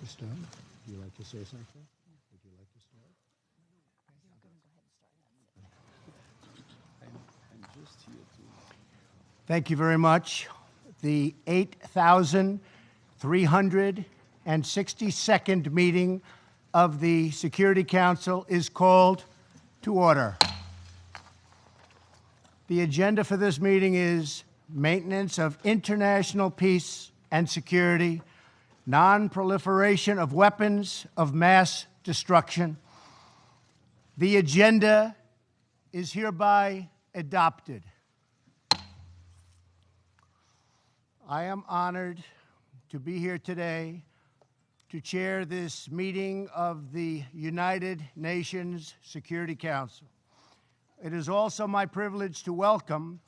to start? Would you like to say something? Would you like to start? I'm just here to... Thank you very much. The 8,362nd meeting of the Security Council is called to order. The agenda for this meeting is maintenance of international peace and security, non-proliferation of weapons of mass destruction. The agenda is hereby adopted. I am honored to be here today to chair this meeting of the United Nations Security Council. It is also my privilege to welcome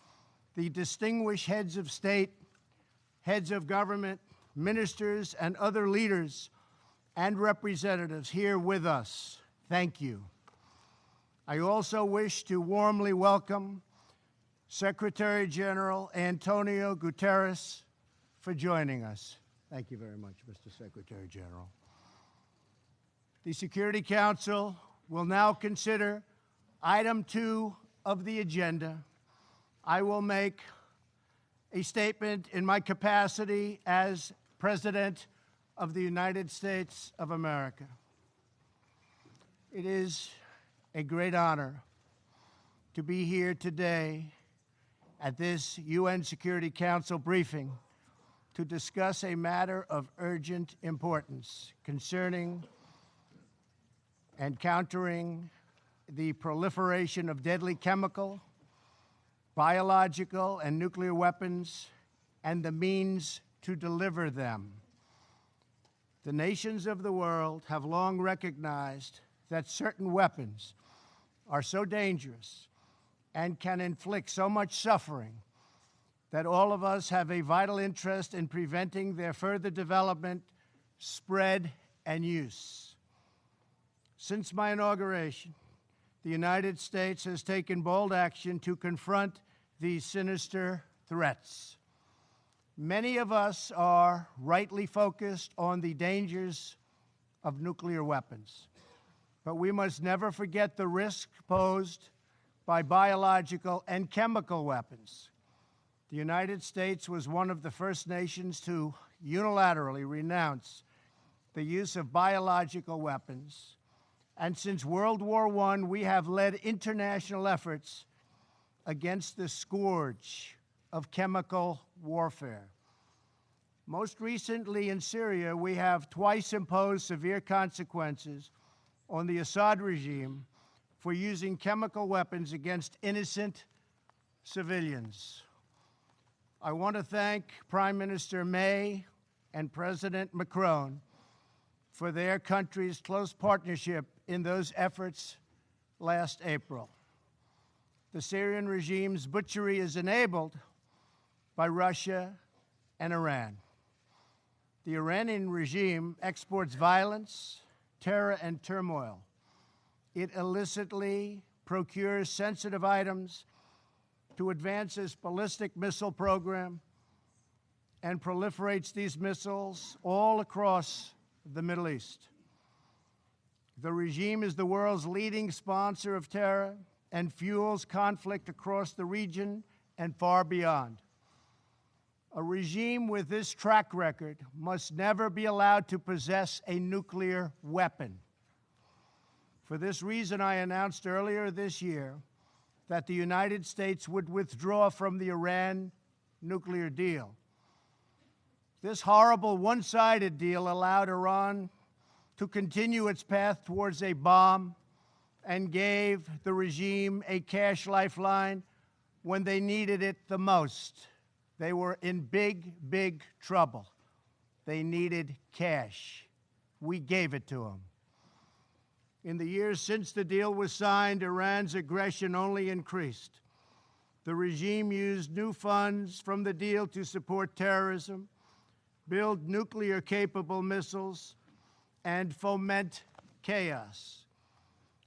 the distinguished heads of state, heads of government, ministers, and other leaders and representatives here with us. Thank you. I also wish to warmly welcome Secretary General Antonio Guterres for joining us. Thank you very much, Mr. Secretary General. The Security Council will now consider item 2 of the agenda. I will make a statement in my capacity as President of the United States of America. It is a great honor to be here today at this UN Security Council briefing to discuss a matter of urgent importance concerning and countering the proliferation of deadly chemical, biological, and nuclear weapons and the means to deliver them. The nations of the world have long recognized that certain weapons are so dangerous and can inflict so much suffering that all of us have a vital interest in preventing their further development, spread, and use. Since my inauguration, the United States has taken bold action to confront these sinister threats. Many of us are rightly focused on the dangers of nuclear weapons, but we must never forget the risk posed by biological and chemical weapons. The United States was one of the first nations to unilaterally renounce the use of biological weapons, and since World War I, we have led international efforts against the scourge of chemical warfare. Most recently in Syria, we have twice imposed severe consequences on the Assad regime for using chemical weapons against innocent civilians. I want to thank Prime Minister May and President Macron for their country's close partnership in those efforts last April. The Syrian regime's butchery is enabled by Russia and Iran. The Iranian regime exports violence, terror, and turmoil. It illicitly procures sensitive items to advance its ballistic missile program and proliferates these missiles all across the Middle East. The regime is the world's leading sponsor of terror and fuels conflict across the region and far beyond. A regime with this track record must never be allowed to possess a nuclear weapon. For this reason, I announced earlier this year that the United States would withdraw from the Iran nuclear deal. This horrible one-sided deal allowed Iran to continue its path towards a bomb and gave the regime a cash lifeline when they needed it the most. They were in big, big trouble. They needed cash. We gave it to them. In the years since the deal was signed, Iran's aggression only increased. The regime used new funds from the deal to support terrorism, build nuclear-capable missiles, and foment chaos.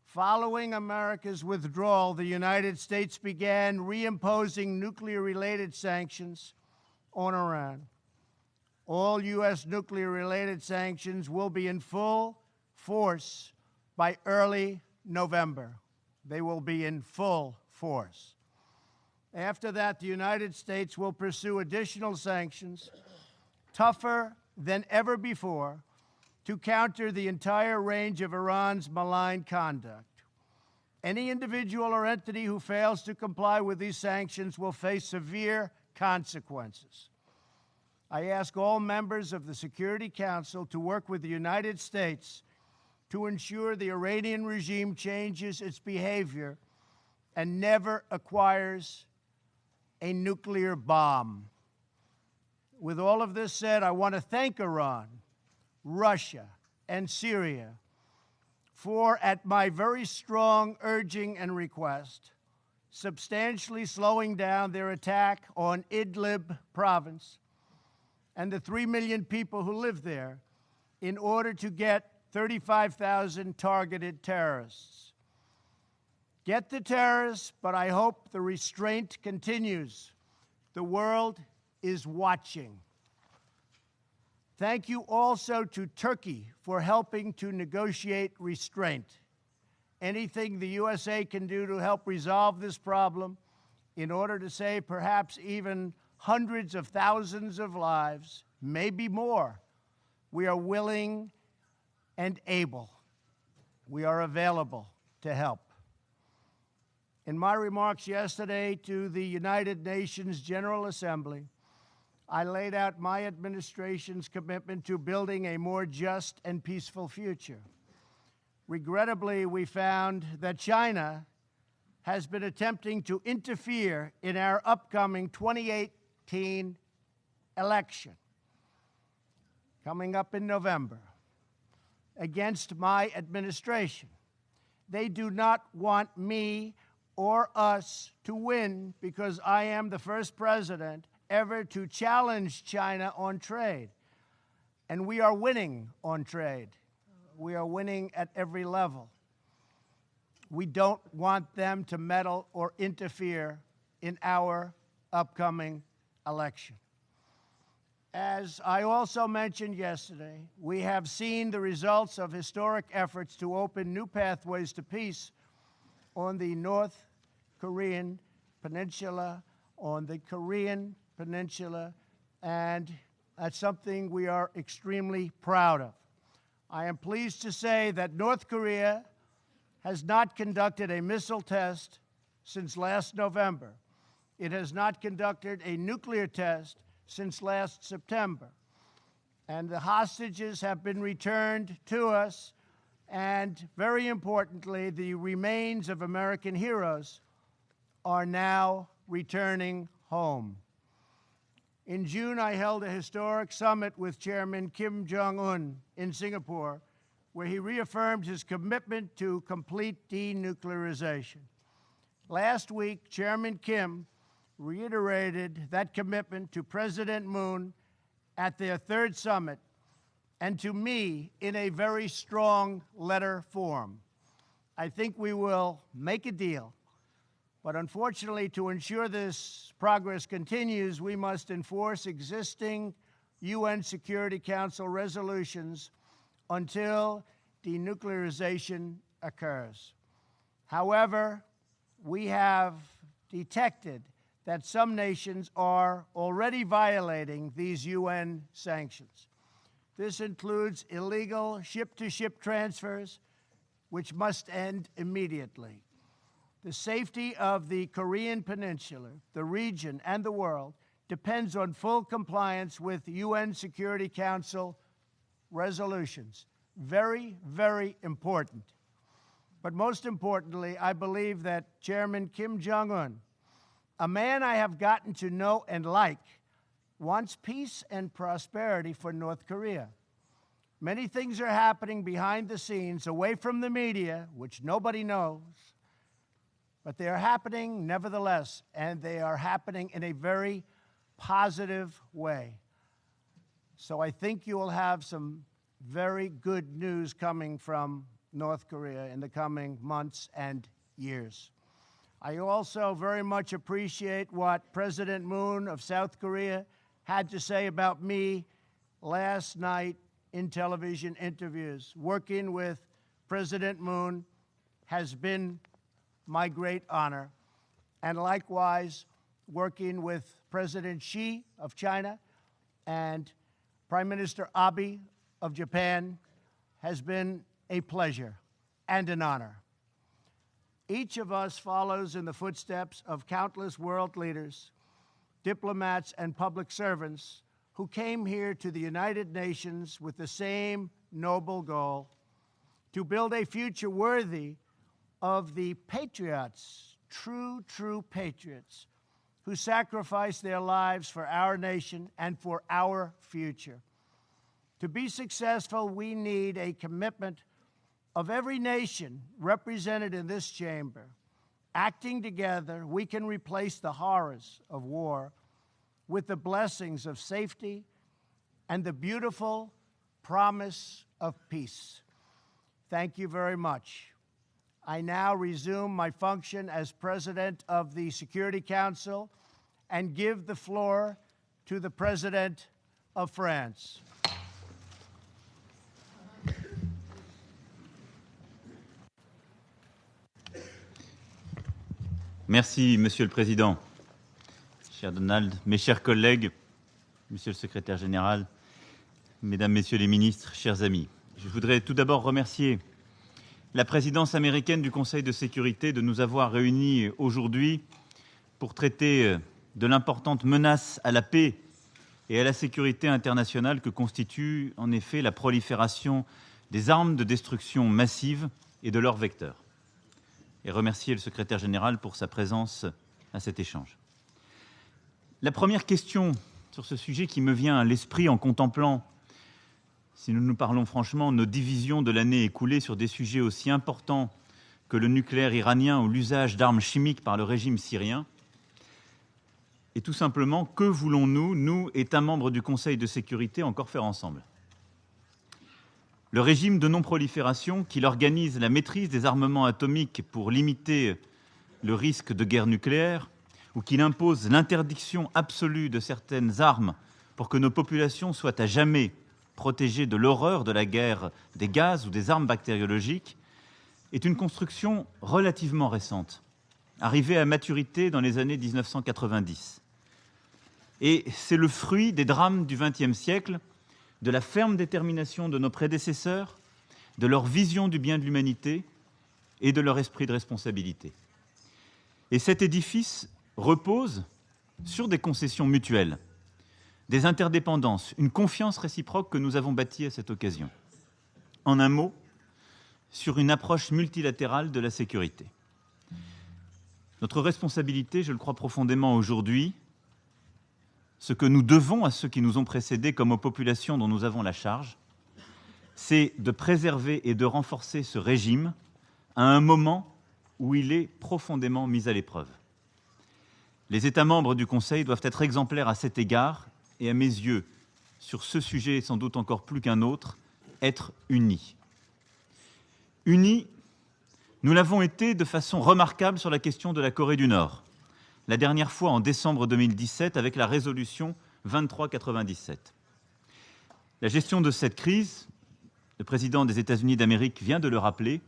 Following America's withdrawal, the United States began reimposing nuclear-related sanctions on Iran. All U.S. nuclear-related sanctions will be in full force by early November. They will be in full force. After that, the United States will pursue additional sanctions, tougher than ever before, to counter the entire range of Iran's malign conduct. Any individual or entity who fails to comply with these sanctions will face severe consequences. I ask all members of the Security Council to work with the United States to ensure the Iranian regime changes its behavior and never acquires a nuclear bomb. With all of this said, I want to thank Iran, Russia, and Syria for, at my very strong urging and request, substantially slowing down their attack on Idlib province and the 3 million people who live there in order to get 35,000 targeted terrorists. Get the terrorists, but I hope the restraint continues. The world is watching. Thank you also to Turkey for helping to negotiate restraint. Anything the USA can do to help resolve this problem in order to save perhaps even hundreds of thousands of lives, maybe more, we are willing and able. We are available to help. In my remarks yesterday to the United Nations General Assembly, I laid out my administration's commitment to building a more just and peaceful future. Regrettably, we found that China has been attempting to interfere in our upcoming 2018 election, coming up in November, against my administration. They do not want me or us to win because I am the first president ever to challenge China on trade. And we are winning on trade. We are winning at every level. We don't want them to meddle or interfere in our upcoming election. As I also mentioned yesterday, we have seen the results of historic efforts to open new pathways to peace on the North Korean Peninsula, and that's something we are extremely proud of. I am pleased to say that North Korea has not conducted a missile test since last November. It has not conducted a nuclear test since last September. And the hostages have been returned to us, and very importantly, the remains of American heroes are now returning home. In June, I held a historic summit with Chairman Kim Jong-un in Singapore, where he reaffirmed his commitment to complete denuclearization. Last week, Chairman Kim reiterated that commitment to President Moon at their third summit and to me in a very strong letter form. I think we will make a deal. But unfortunately, to ensure this progress continues, we must enforce existing UN Security Council resolutions until denuclearization occurs. However, we have detected that some nations are already violating these UN sanctions. This includes illegal ship-to-ship transfers, which must end immediately. The safety of the Korean Peninsula, the region, and the world depends on full compliance with UN Security Council resolutions. Very, very important. But most importantly, I believe that Chairman Kim Jong-un, a man I have gotten to know and like, wants peace and prosperity for North Korea. Many things are happening behind the scenes, away from the media, which nobody knows. But they are happening nevertheless, and they are happening in a very positive way. So I think you will have some very good news coming from North Korea in the coming months and years. I also very much appreciate what President Moon of South Korea had to say about me last night in television interviews. Working with President Moon has been my great honor, and likewise working with President Xi of China and Prime Minister Abe of Japan has been a pleasure and an honor. Each of us follows in the footsteps of countless world leaders, diplomats, and public servants who came here to the United Nations with the same noble goal: to build a future worthy of the patriots, true patriots, who sacrificed their lives for our nation and for our future. To be successful, we need a commitment of every nation represented in this chamber. Acting together, we can replace the horrors of war with the blessings of safety and the beautiful promise of peace. Thank you very much. I now resume my function as President of the Security Council and give the floor to the President of France. Merci, Monsieur le Président. Cher Donald, mes chers collègues, Monsieur le Secrétaire général, Mesdames, Messieurs les ministres, chers amis, je voudrais tout d'abord remercier la présidence américaine du Conseil de sécurité de nous avoir réunis aujourd'hui pour traiter de l'importante menace à la paix et à la sécurité internationale que constitue en effet la prolifération des armes de destruction massive et de leurs vecteurs. Et remercier le secrétaire général pour sa présence à cet échange. La première question sur ce sujet qui me vient à l'esprit en contemplant, si nous nous parlons franchement, nos divisions de l'année écoulée sur des sujets aussi importants que le nucléaire iranien ou l'usage d'armes chimiques par le régime syrien, et tout simplement, que voulons-nous, nous, États membres du Conseil de sécurité, encore faire ensemble ? Le régime de non-prolifération, qui organise la maîtrise des armements atomiques pour limiter le risque de guerre nucléaire, ou qu'il impose l'interdiction absolue de certaines armes pour que nos populations soient à jamais protégées de l'horreur de la guerre des gaz ou des armes bactériologiques, est une construction relativement récente, arrivée à maturité dans les années 1990. Et c'est le fruit des drames du XXe siècle, de la ferme détermination de nos prédécesseurs, de leur vision du bien de l'humanité et de leur esprit de responsabilité. Et cet édifice repose sur des concessions mutuelles, des interdépendances, une confiance réciproque que nous avons bâtie à cette occasion. En un mot, sur une approche multilatérale de la sécurité. Notre responsabilité, je le crois profondément aujourd'hui, ce que nous devons à ceux qui nous ont précédés comme aux populations dont nous avons la charge, c'est de préserver et de renforcer ce régime à un moment où il est profondément mis à l'épreuve. Les États membres du Conseil doivent être exemplaires à cet égard et, à mes yeux, sur ce sujet sans doute encore plus qu'un autre, être unis. Unis, nous l'avons été de façon remarquable sur la question de la Corée du Nord, la dernière fois en décembre 2017 avec la résolution 2397. La gestion de cette crise, le président des États-Unis d'Amérique vient de le rappeler,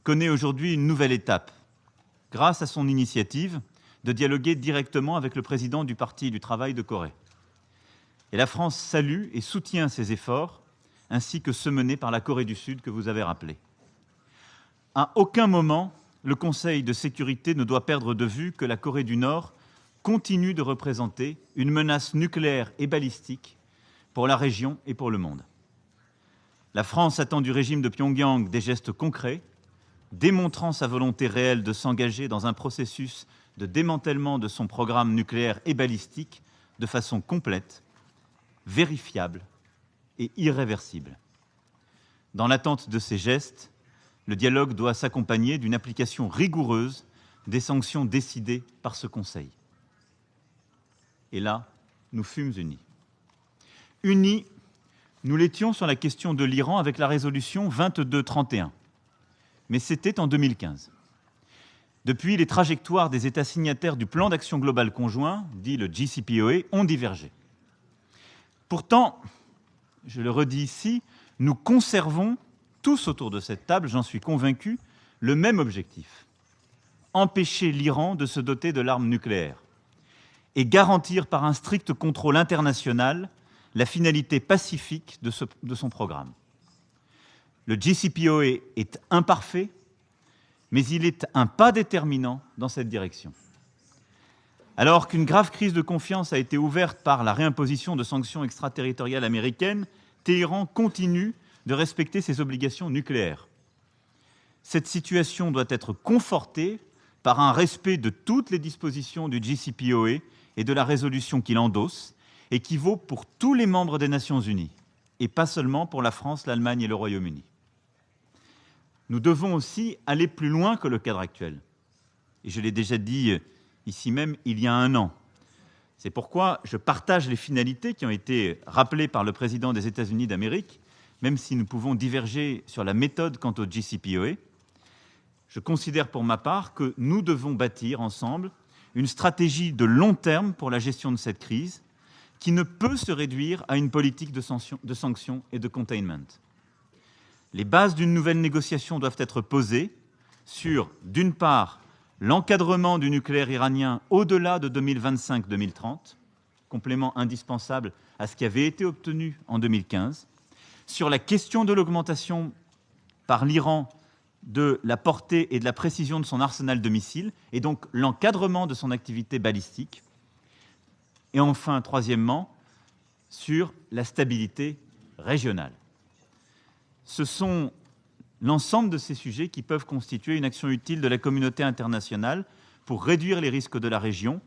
connaît aujourd'hui une nouvelle étape, grâce à son initiative de dialoguer directement avec le président du Parti du Travail de Corée. Et la France salue et soutient ces efforts, ainsi que ceux menés par la Corée du Sud que vous avez rappelés. À aucun moment, le Conseil de sécurité ne doit perdre de vue que la Corée du Nord continue de représenter une menace nucléaire et balistique pour la région et pour le monde. La France attend du régime de Pyongyang des gestes concrets, démontrant sa volonté réelle de s'engager dans un processus de démantèlement de son programme nucléaire et balistique de façon complète, vérifiable et irréversible. Dans l'attente de ces gestes, le dialogue doit s'accompagner d'une application rigoureuse des sanctions décidées par ce Conseil. Et là, nous fûmes unis. Unis, nous l'étions sur la question de l'Iran avec la résolution 2231. Mais c'était en 2015. Depuis, les trajectoires des États signataires du plan d'action global conjoint, dit le JCPOA, ont divergé. Pourtant, je le redis ici, nous conservons tous autour de cette table, j'en suis convaincu, le même objectif: empêcher l'Iran de se doter de l'arme nucléaire et garantir par un strict contrôle international la finalité pacifique de son programme. Le JCPOA est imparfait, mais il est un pas déterminant dans cette direction. Alors qu'une grave crise de confiance a été ouverte par la réimposition de sanctions extraterritoriales américaines, Téhéran continue de respecter ses obligations nucléaires. Cette situation doit être confortée par un respect de toutes les dispositions du JCPOA et de la résolution qu'il endosse, et qui vaut pour tous les membres des Nations Unies, et pas seulement pour la France, l'Allemagne et le Royaume-Uni. Nous devons aussi aller plus loin que le cadre actuel. Et je l'ai déjà dit ici même il y a un an. C'est pourquoi je partage les finalités qui ont été rappelées par le président des États-Unis d'Amérique, même si nous pouvons diverger sur la méthode quant au JCPOA. Je considère pour ma part que nous devons bâtir ensemble une stratégie de long terme pour la gestion de cette crise qui ne peut se réduire à une politique de sanctions et de containment. Les bases d'une nouvelle négociation doivent être posées sur, d'une part, l'encadrement du nucléaire iranien au-delà de 2025-2030, complément indispensable à ce qui avait été obtenu en 2015, sur la question de l'augmentation par l'Iran de la portée et de la précision de son arsenal de missiles, et donc l'encadrement de son activité balistique, et enfin, troisièmement, sur la stabilité régionale. Ce sont l'ensemble de ces sujets qui peuvent constituer une action utile de la communauté internationale pour réduire les risques de la région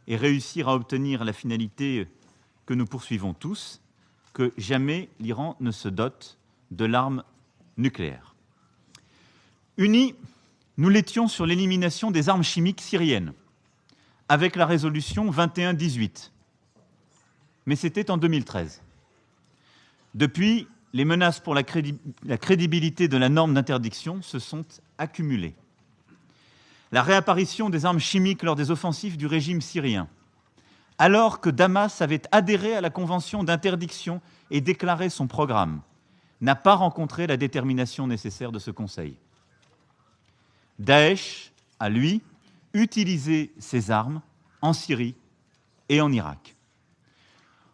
et réussir à obtenir la finalité que nous poursuivons tous, que jamais l'Iran ne se dote de l'arme nucléaire. Unis, nous l'étions sur l'élimination des armes chimiques syriennes, avec la résolution 2118. Mais c'était en 2013. Depuis, les menaces pour la crédibilité de la norme d'interdiction se sont accumulées. La réapparition des armes chimiques lors des offensives du régime syrien, alors que Damas avait adhéré à la convention d'interdiction et déclaré son programme, n'a pas rencontré la détermination nécessaire de ce Conseil. Daesh a, lui, utilisé ses armes en Syrie et en Irak.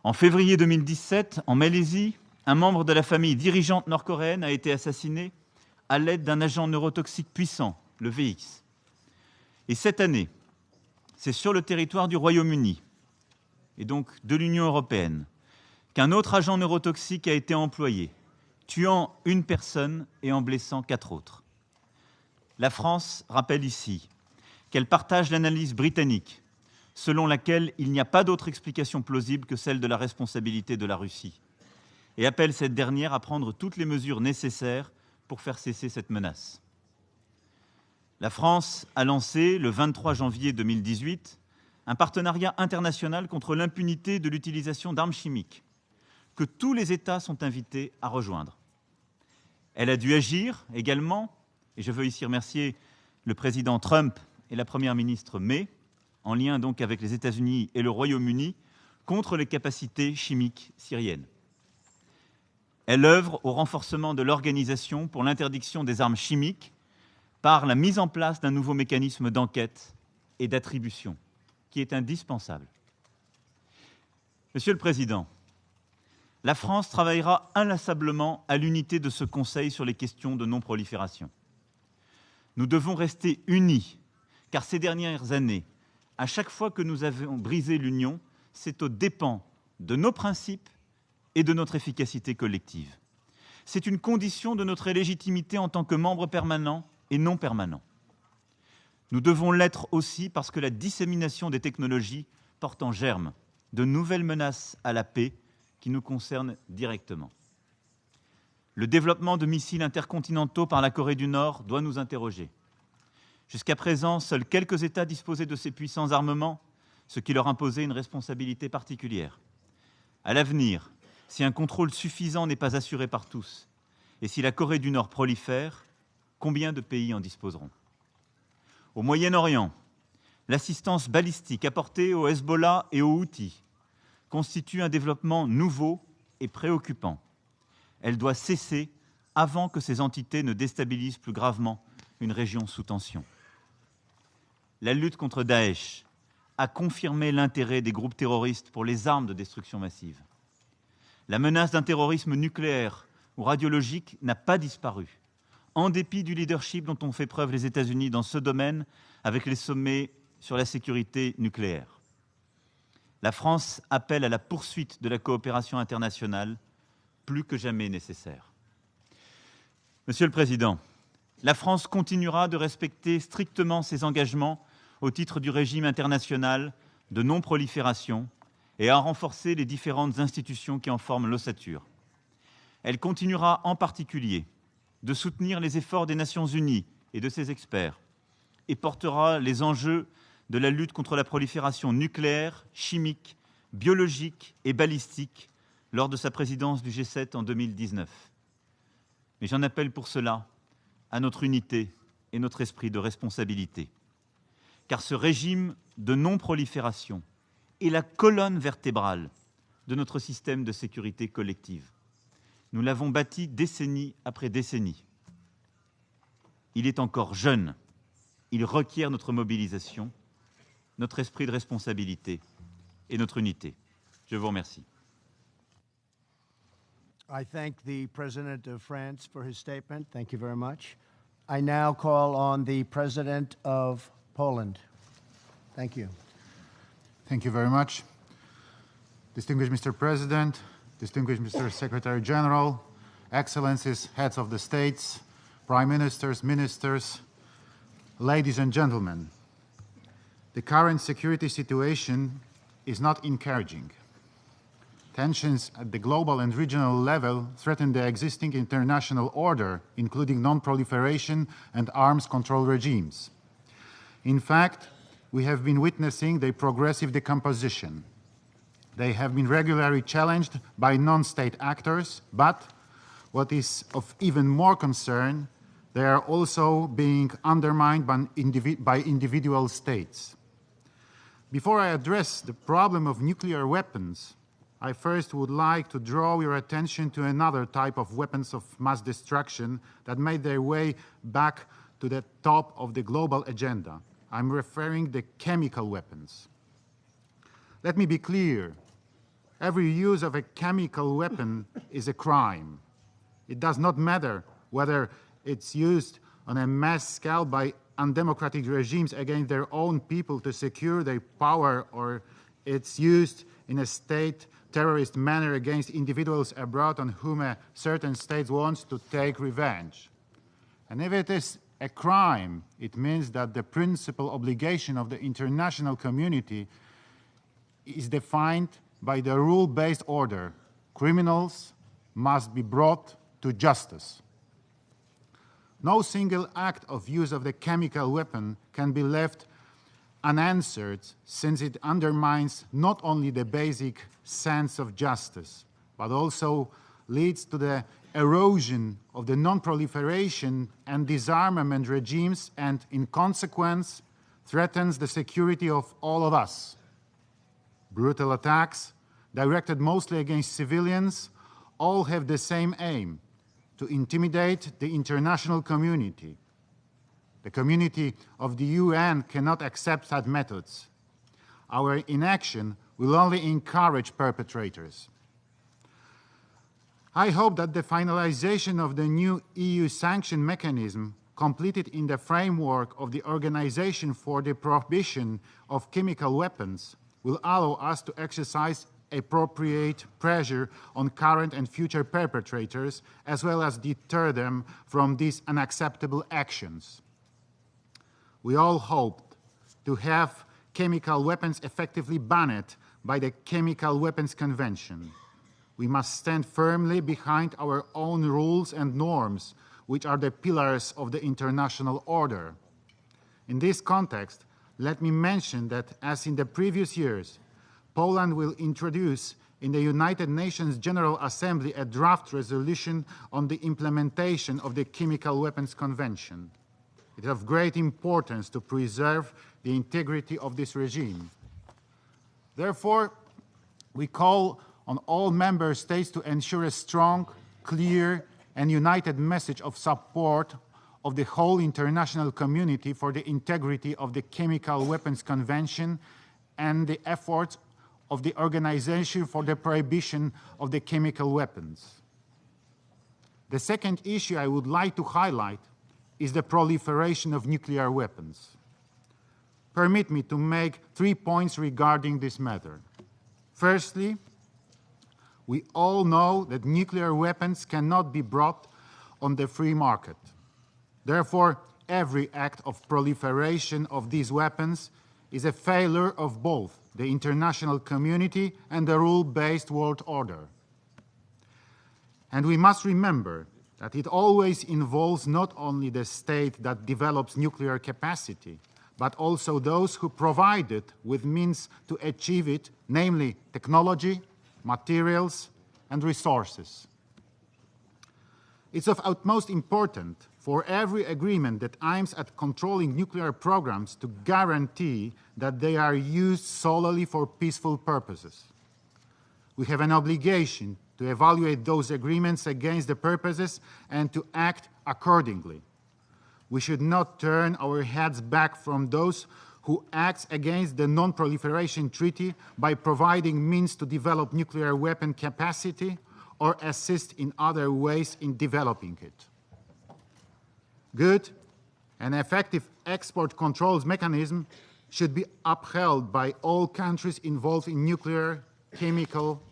En février 2017, en Malaisie, un membre de la famille dirigeante nord-coréenne a été assassiné à l'aide d'un agent neurotoxique puissant, le VX. Et cette année, c'est sur le territoire du Royaume-Uni, et donc de l'Union européenne, qu'un autre agent neurotoxique a été employé, tuant une personne et en blessant 4 autres. La France rappelle ici qu'elle partage l'analyse britannique, selon laquelle il n'y a pas d'autre explication plausible que celle de la responsabilité de la Russie, et appelle cette dernière à prendre toutes les mesures nécessaires pour faire cesser cette menace. La France a lancé, le 23 janvier 2018, un partenariat international contre l'impunité de l'utilisation d'armes chimiques, que tous les États sont invités à rejoindre. Elle a dû agir également, et je veux ici remercier le président Trump et la première ministre May, en lien donc avec les États-Unis et le Royaume-Uni, contre les capacités chimiques syriennes. Elle œuvre au renforcement de l'organisation pour l'interdiction des armes chimiques par la mise en place d'un nouveau mécanisme d'enquête et d'attribution, qui est indispensable. Monsieur le Président, la France travaillera inlassablement à l'unité de ce Conseil sur les questions de non-prolifération. Nous devons rester unis, car ces dernières années, à chaque fois que nous avons brisé l'Union, c'est aux dépens de nos principes et de notre efficacité collective. C'est une condition de notre légitimité en tant que membre permanent et non permanent. Nous devons l'être aussi parce que la dissémination des technologies porte en germe de nouvelles menaces à la paix qui nous concernent directement. Le développement de missiles intercontinentaux par la Corée du Nord doit nous interroger. Jusqu'à présent, seuls quelques États disposaient de ces puissants armements, ce qui leur imposait une responsabilité particulière. À l'avenir, si un contrôle suffisant n'est pas assuré par tous, et si la Corée du Nord prolifère, combien de pays en disposeront? Au Moyen-Orient, l'assistance balistique apportée au Hezbollah et aux Houthis constitue un développement nouveau et préoccupant. Elle doit cesser avant que ces entités ne déstabilisent plus gravement une région sous tension. La lutte contre Daesh a confirmé l'intérêt des groupes terroristes pour les armes de destruction massive. La menace d'un terrorisme nucléaire ou radiologique n'a pas disparu, en dépit du leadership dont ont fait preuve les États-Unis dans ce domaine avec les sommets sur la sécurité nucléaire. La France appelle à la poursuite de la coopération internationale, plus que jamais nécessaire. Monsieur le Président, la France continuera de respecter strictement ses engagements au titre du régime international de non-prolifération et à renforcer les différentes institutions qui en forment l'ossature. Elle continuera en particulier de soutenir les efforts des Nations Unies et de ses experts et portera les enjeux de la lutte contre la prolifération nucléaire, chimique, biologique et balistique lors de sa présidence du G7 en 2019. Mais j'en appelle pour cela à notre unité et notre esprit de responsabilité. Car ce régime de non-prolifération est la colonne vertébrale de notre système de sécurité collective. Nous l'avons bâti décennie après décennie. Il est encore jeune. Il requiert notre mobilisation, notre esprit de responsabilité et notre unité. Je vous remercie. I thank the President of France for his statement. Thank you very much. I now call on the President of Poland. Thank you. Thank you very much. Distinguished Mr. President, distinguished Mr. Secretary General, Excellencies, Heads of the States, Prime Ministers, Ministers, ladies and gentlemen, the current security situation is not encouraging. Tensions at the global and regional level threaten the existing international order, including non-proliferation and arms control regimes. In fact, we have been witnessing their progressive decomposition. They have been regularly challenged by non-state actors, but what is of even more concern, they are also being undermined by individual states. Before I address the problem of nuclear weapons, I first would like to draw your attention to another type of weapons of mass destruction that made their way back to the top of the global agenda. I'm referring to the chemical weapons. Let me be clear. Every use of a chemical weapon is a crime. It does not matter whether it's used on a mass scale by undemocratic regimes against their own people to secure their power, or it's used in a state terrorist manner against individuals abroad on whom a certain state wants to take revenge. And if it is a crime, it means that the principal obligation of the international community is defined by the rule-based order. Criminals must be brought to justice. No single act of use of the chemical weapon can be left unanswered, since it undermines not only the basic sense of justice, but also leads to the erosion of the non-proliferation and disarmament regimes, and in consequence threatens the security of all of us. Brutal attacks, directed mostly against civilians, all have the same aim: to intimidate the international community. The community of the UN cannot accept such methods. Our inaction will only encourage perpetrators. I hope that the finalization of the new EU sanction mechanism, completed in the framework of the Organization for the Prohibition of Chemical Weapons, will allow us to exercise appropriate pressure on current and future perpetrators, as well as deter them from these unacceptable actions. We all hoped to have chemical weapons effectively banned by the Chemical Weapons Convention. We must stand firmly behind our own rules and norms, which are the pillars of the international order. In this context, let me mention that, as in the previous years, Poland will introduce in the United Nations General Assembly a draft resolution on the implementation of the Chemical Weapons Convention. It is of great importance to preserve the integrity of this regime. Therefore, we call on all member states to ensure a strong clear and united message of support of the whole international community for the integrity of the Chemical Weapons Convention and the efforts of the Organization for the Prohibition of the Chemical Weapons. The second issue I would like to highlight is the proliferation of nuclear weapons. Permit me to make 3 points regarding this matter. Firstly, we all know that nuclear weapons cannot be brought on the free market. Therefore, every act of proliferation of these weapons is a failure of both the international community and the rule-based world order. And we must remember that it always involves not only the state that develops nuclear capacity, but also those who provide it with means to achieve it, namely technology, materials, and resources. It's of utmost importance for every agreement that aims at controlling nuclear programs to guarantee that they are used solely for peaceful purposes. We have an obligation to evaluate those agreements against the purposes and to act accordingly. We should not turn our heads back from those who act against the Non-Proliferation Treaty by providing means to develop nuclear weapon capacity or assist in other ways in developing it. Good and effective export controls mechanism should be upheld by all countries involved in nuclear, chemical,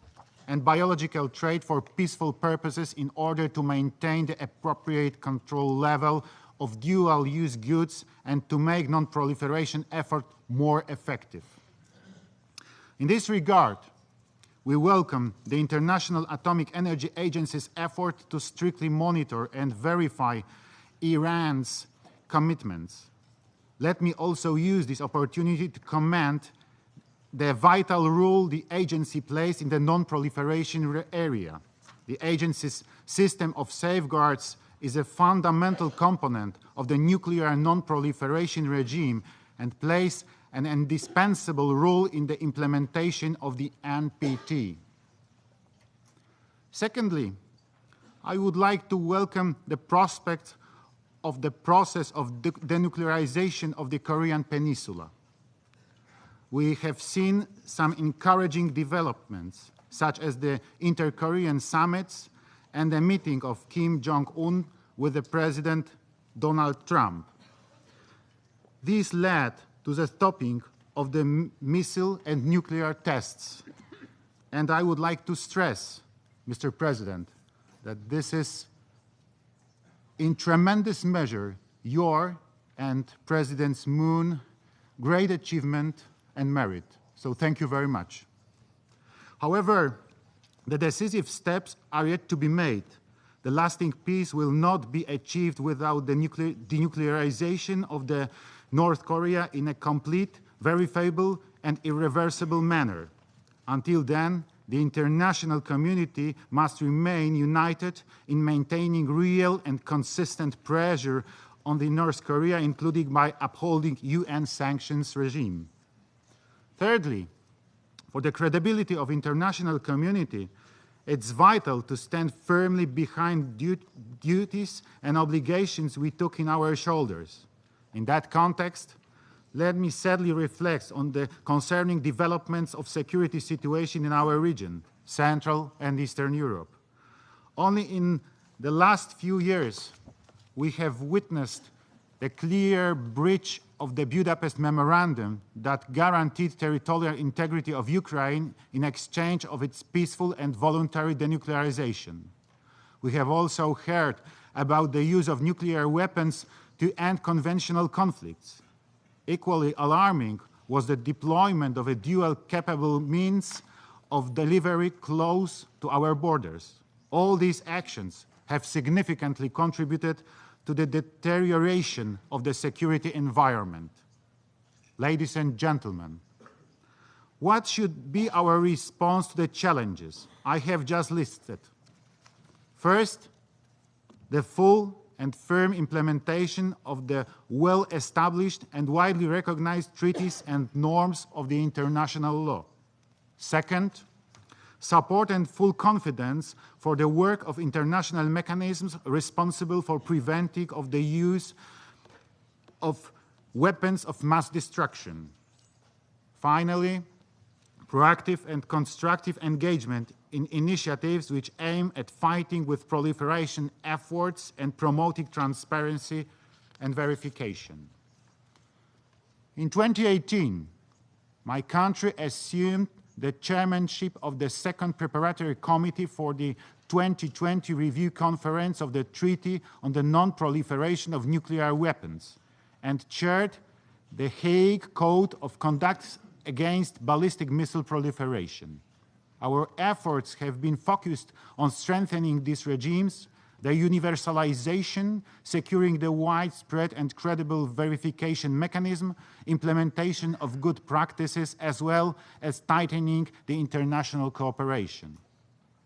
and biological trade for peaceful purposes in order to maintain the appropriate control level of dual-use goods and to make non-proliferation effort more effective. In this regard, we welcome the International Atomic Energy Agency's effort to strictly monitor and verify Iran's commitments. Let me also use this opportunity to commend the vital role the agency plays in the non-proliferation area. The agency's system of safeguards is a fundamental component of the nuclear non-proliferation regime and plays an indispensable role in the implementation of the NPT. Secondly, I would like to welcome the prospect of the process of denuclearization of the Korean Peninsula. We have seen some encouraging developments, such as the inter-Korean summits and the meeting of Kim Jong-un with the President Donald Trump. These led to the stopping of the missile and nuclear tests. And I would like to stress, Mr. President, that this is in tremendous measure your and President Moon's great achievement and merit. So thank you very much. However, the decisive steps are yet to be made. The lasting peace will not be achieved without the denuclearization of the North Korea in a complete, verifiable, and irreversible manner. Until then, the international community must remain united in maintaining real and consistent pressure on the North Korea, including by upholding UN sanctions regime. Thirdly, for the credibility of international community, it's vital to stand firmly behind duties and obligations we took in our shoulders. In that context, let me sadly reflect on the concerning developments of security situation in our region, Central and Eastern Europe. Only in the last few years, we have witnessed a clear breach of the Budapest Memorandum that guaranteed territorial integrity of Ukraine in exchange of its peaceful and voluntary denuclearization. We have also heard about the use of nuclear weapons to end conventional conflicts. Equally alarming was the deployment of a dual-capable means of delivery close to our borders. All these actions have significantly contributed to the deterioration of the security environment. Ladies and gentlemen, what should be our response to the challenges I have just listed? First, the full and firm implementation of the well-established and widely recognized treaties and norms of the international law. Second, support and full confidence for the work of international mechanisms responsible for preventing of the use of weapons of mass destruction. Finally, proactive and constructive engagement in initiatives which aim at fighting with proliferation efforts and promoting transparency and verification. In 2018, my country assumed the chairmanship of the second preparatory committee for the 2020 review conference of the Treaty on the Non-Proliferation of Nuclear Weapons and chaired the Hague Code of Conduct against ballistic missile proliferation. Our efforts have been focused on strengthening these regimes, their universalization, securing the widespread and credible verification mechanism, implementation of good practices, as well as tightening the international cooperation.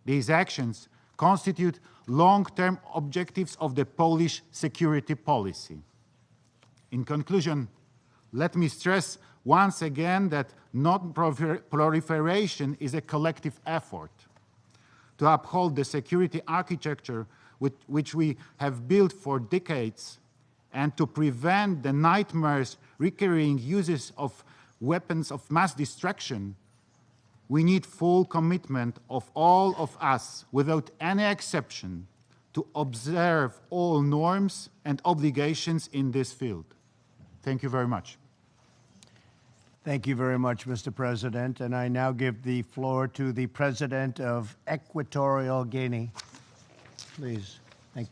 These actions constitute long-term objectives of the Polish security policy. In conclusion, let me stress once again that non-proliferation is a collective effort to uphold the security architecture which we have built for decades and to prevent the nightmares recurring uses of weapons of mass destruction. We need full commitment of all of us, without any exception, to observe all norms and obligations in this field. Thank you very much. Thank you very much, Mr. President. And I now give the floor to the President of Equatorial Guinea. Please. Thank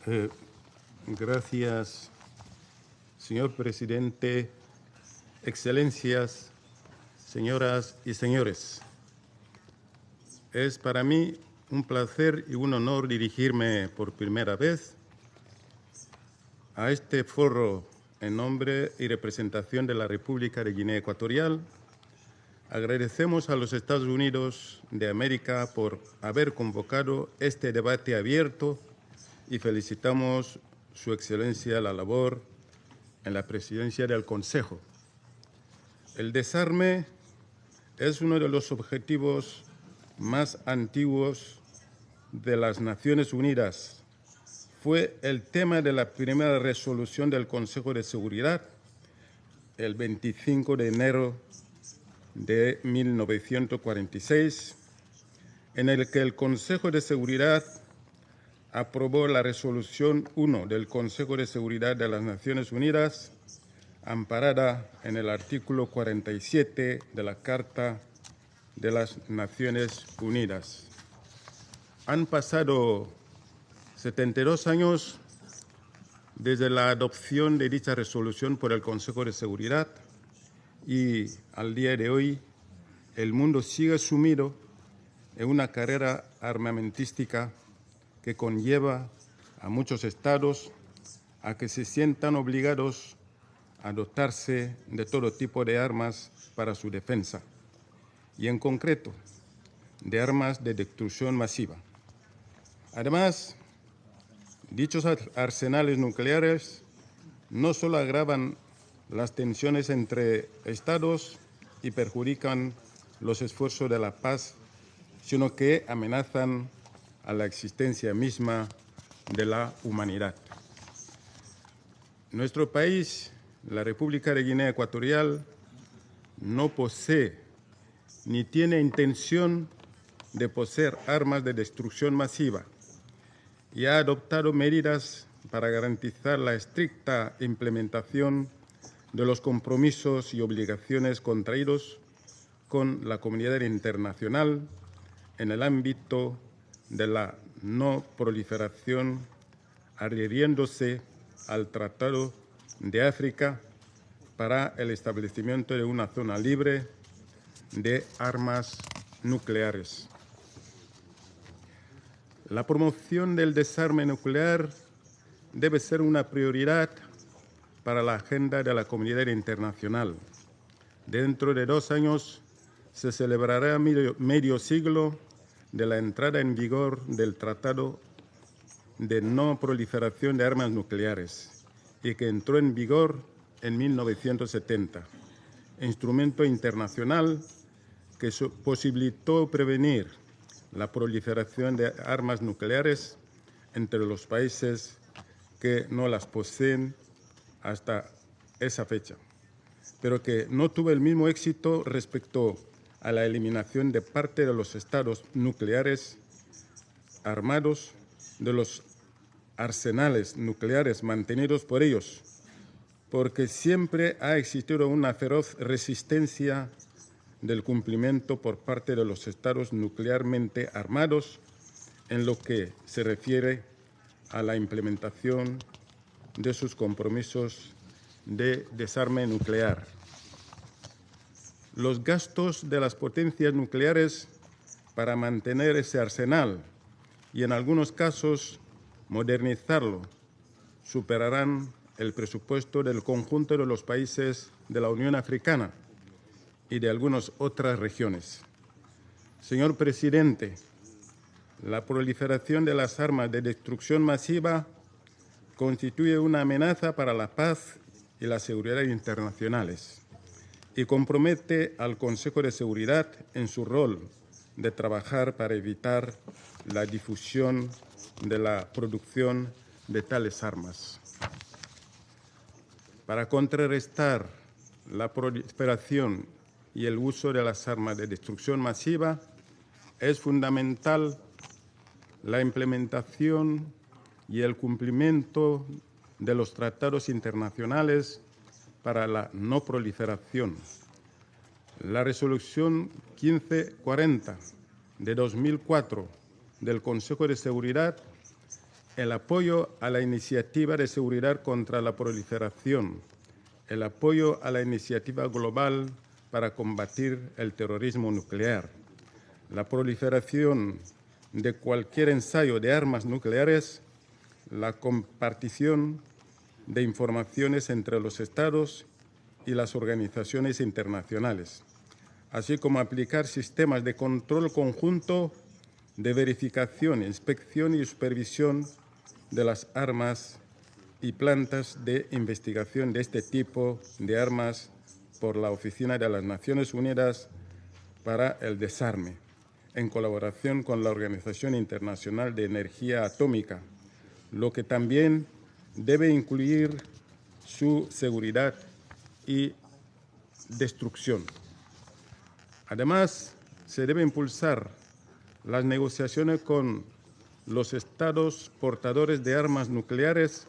you. Gracias, señor presidente, excelencias, señoras y señores. Es para mí un placer y un honor dirigirme por primera vez a este foro en nombre y representación de la República de Guinea Ecuatorial. Agradecemos a los Estados Unidos de América por haber convocado este debate abierto y felicitamos Su Excelencia la labor en la presidencia del Consejo. El desarme es uno de los objetivos más antiguos de las Naciones Unidas. Fue el tema de la primera resolución del Consejo de Seguridad el 25 de enero de 1946, en el que el Consejo de Seguridad aprobó la Resolución 1 del Consejo de Seguridad de las Naciones Unidas, amparada en el artículo 47 de la Carta de las Naciones Unidas. Han pasado 72 años desde la adopción de dicha resolución por el Consejo de Seguridad y al día de hoy el mundo sigue sumido en una carrera armamentística que conlleva a muchos estados a que se sientan obligados a dotarse de todo tipo de armas para su defensa, y en concreto de armas de destrucción masiva. Además, dichos arsenales nucleares no solo agravan las tensiones entre estados y perjudican los esfuerzos de la paz, sino que amenazan a la existencia misma de la humanidad. Nuestro país, la República de Guinea Ecuatorial, no posee ni tiene intención de poseer armas de destrucción masiva y ha adoptado medidas para garantizar la estricta implementación de los compromisos y obligaciones contraídos con la comunidad internacional en el ámbito de la no proliferación, adhiriéndose al Tratado de África para el establecimiento de una zona libre de armas nucleares. La promoción del desarme nuclear debe ser una prioridad para la agenda de la comunidad internacional. Dentro de 2 años se celebrará medio siglo de la entrada en vigor del Tratado de no proliferación de armas nucleares y que entró en vigor en 1970, instrumento internacional que posibilitó prevenir la proliferación de armas nucleares entre los países que no las poseen hasta esa fecha, pero que no tuvo el mismo éxito respecto a la eliminación de parte de los estados nucleares armados de los arsenales nucleares mantenidos por ellos, porque siempre ha existido una feroz resistencia del cumplimiento por parte de los estados nuclearmente armados en lo que se refiere a la implementación de sus compromisos de desarme nuclear. Los gastos de las potencias nucleares para mantener ese arsenal y, en algunos casos, modernizarlo, superarán el presupuesto del conjunto de los países de la Unión Africana y de algunas otras regiones. Señor presidente, la proliferación de las armas de destrucción masiva constituye una amenaza para la paz y la seguridad internacionales y compromete al Consejo de Seguridad en su rol de trabajar para evitar la difusión de la producción de tales armas. Para contrarrestar la proliferación y el uso de las armas de destrucción masiva, es fundamental la implementación y el cumplimiento de los tratados internacionales para la no proliferación. La resolución 1540 de 2004 del Consejo de Seguridad, el apoyo a la iniciativa de seguridad contra la proliferación, el apoyo a la iniciativa global para combatir el terrorismo nuclear, la proliferación de cualquier ensayo de armas nucleares, la compartición de informaciones entre los Estados y las organizaciones internacionales, así como aplicar sistemas de control conjunto, de verificación, inspección y supervisión de las armas y plantas de investigación de este tipo de armas por la Oficina de las Naciones Unidas para el Desarme, en colaboración con la Organización Internacional de Energía Atómica, lo que también debe incluir su seguridad y destrucción. Además, se debe impulsar las negociaciones con los estados portadores de armas nucleares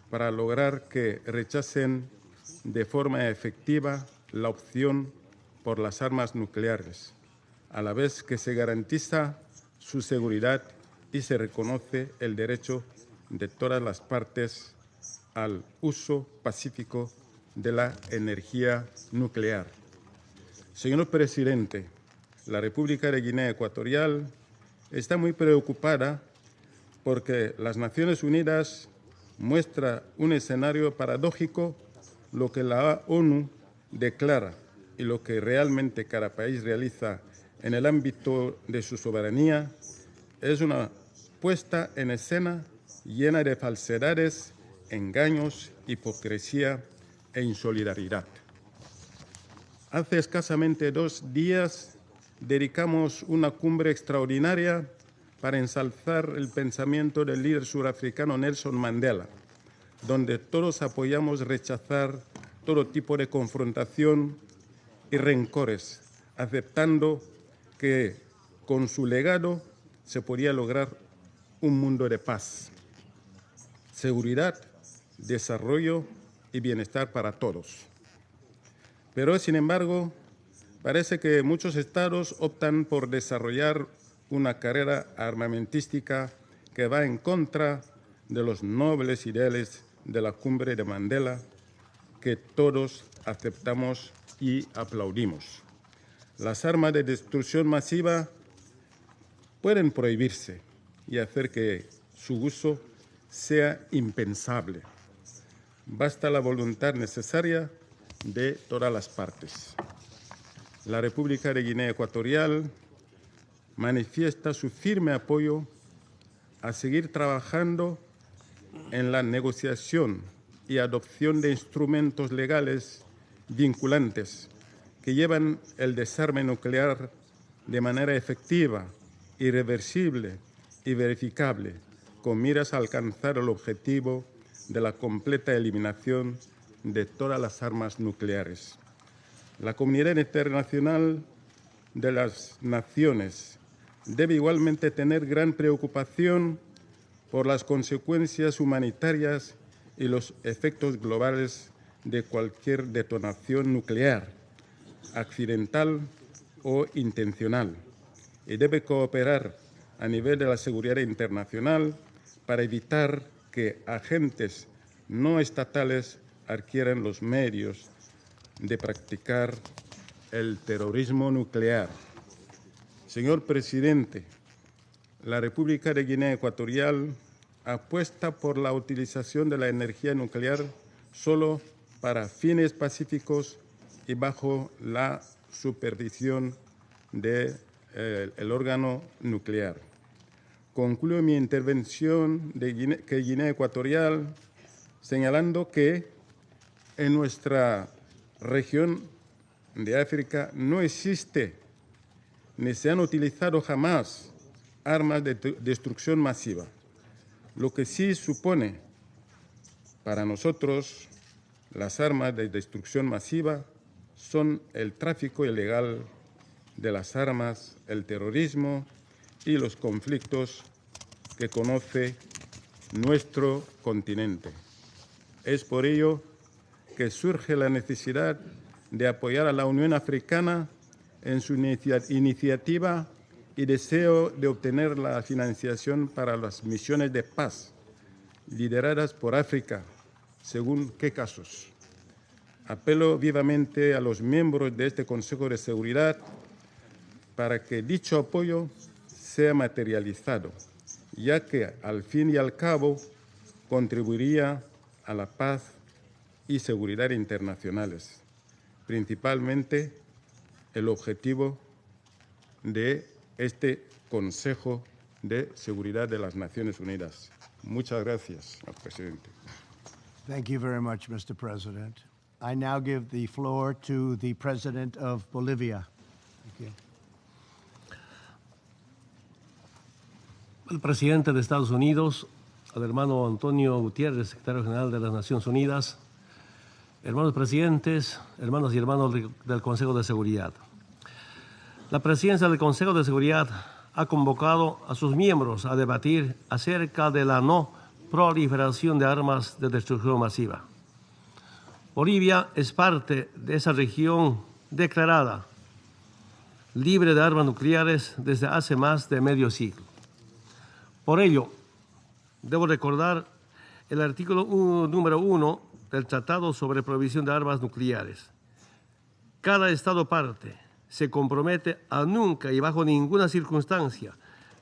para lograr que rechacen de forma efectiva la opción por las armas nucleares, a la vez que se garantiza su seguridad y se reconoce el derecho de todas las partes al uso pacífico de la energía nuclear. Señor presidente, la República de Guinea Ecuatorial está muy preocupada porque las Naciones Unidas muestra un escenario paradójico, lo que la ONU declara y lo que realmente cada país realiza en el ámbito de su soberanía es una puesta en escena llena de falsedades, engaños, hipocresía e insolidaridad. Hace escasamente 2 días dedicamos una cumbre extraordinaria para ensalzar el pensamiento del líder surafricano Nelson Mandela, donde todos apoyamos rechazar todo tipo de confrontación y rencores, aceptando que con su legado se podía lograr un mundo de paz, seguridad, desarrollo y bienestar para todos. Pero, sin embargo, parece que muchos estados optan por desarrollar una carrera armamentística que va en contra de los nobles ideales de la cumbre de Mandela, que todos aceptamos y aplaudimos. Las armas de destrucción masiva pueden prohibirse y hacer que su uso sea impensable. Basta la voluntad necesaria de todas las partes. La República de Guinea Ecuatorial manifiesta su firme apoyo a seguir trabajando en la negociación y adopción de instrumentos legales vinculantes que llevan el desarme nuclear de manera efectiva, irreversible y verificable, con miras a alcanzar el objetivo de la completa eliminación de todas las armas nucleares. La comunidad internacional de las naciones debe igualmente tener gran preocupación por las consecuencias humanitarias y los efectos globales de cualquier detonación nuclear, accidental o intencional, y debe cooperar a nivel de la seguridad internacional para evitar que agentes no estatales adquieran los medios de practicar el terrorismo nuclear. Señor presidente, la República de Guinea Ecuatorial apuesta por la utilización de la energía nuclear solo para fines pacíficos y bajo la supervisión del órgano nuclear. Concluyo mi intervención de Guinea Ecuatorial señalando que en nuestra región de África no existe ni se han utilizado jamás armas de destrucción masiva, lo que sí supone para nosotros las armas de destrucción masiva son el tráfico ilegal de las armas, el terrorismo y los conflictos que conoce nuestro continente. Es por ello que surge la necesidad de apoyar a la Unión Africana en su iniciativa y deseo de obtener la financiación para las misiones de paz lideradas por África, según qué casos. Apelo vivamente a los miembros de este Consejo de Seguridad para que dicho apoyo sea materializado, ya que al fin y al cabo contribuiría a la paz y seguridad internacionales, principalmente el objetivo de este Consejo de Seguridad de las Naciones Unidas. Muchas gracias, señor presidente. Thank you very much, Mr. President. I now give the floor to the President of Bolivia. Thank you. El presidente de Estados Unidos, al hermano Antonio Gutiérrez, secretario general de las Naciones Unidas, hermanos presidentes, hermanos y hermanos del Consejo de Seguridad. La presidencia del Consejo de Seguridad ha convocado a sus miembros a debatir acerca de la no proliferación de armas de destrucción masiva. Bolivia es parte de esa región declarada libre de armas nucleares desde hace más de medio siglo. Por ello, debo recordar el artículo número 1 del Tratado sobre Prohibición de Armas Nucleares. Cada Estado parte se compromete a nunca y bajo ninguna circunstancia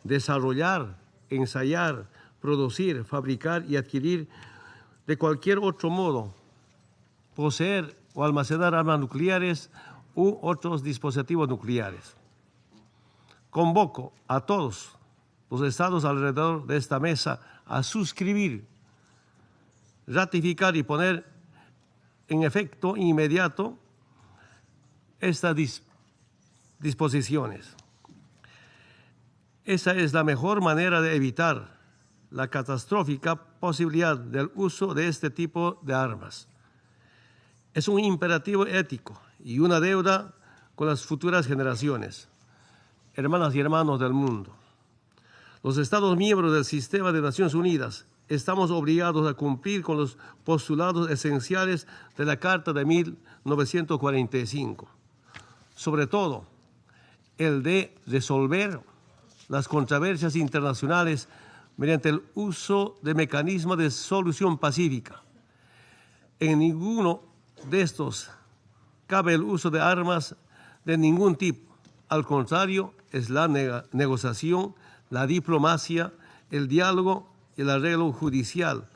desarrollar, ensayar, producir, fabricar y adquirir de cualquier otro modo, poseer o almacenar armas nucleares u otros dispositivos nucleares. Convoco a todos los estados alrededor de esta mesa a suscribir, ratificar y poner en efecto inmediato estas disposiciones. Esa es la mejor manera de evitar la catastrófica posibilidad del uso de este tipo de armas. Es un imperativo ético y una deuda con las futuras generaciones. Hermanas y hermanos del mundo, los Estados miembros del Sistema de Naciones Unidas estamos obligados a cumplir con los postulados esenciales de la Carta de 1945, sobre todo el de resolver las controversias internacionales mediante el uso de mecanismos de solución pacífica. En ninguno de estos cabe el uso de armas de ningún tipo. Al contrario, es la negociación, la diplomacia, el diálogo y el arreglo judicial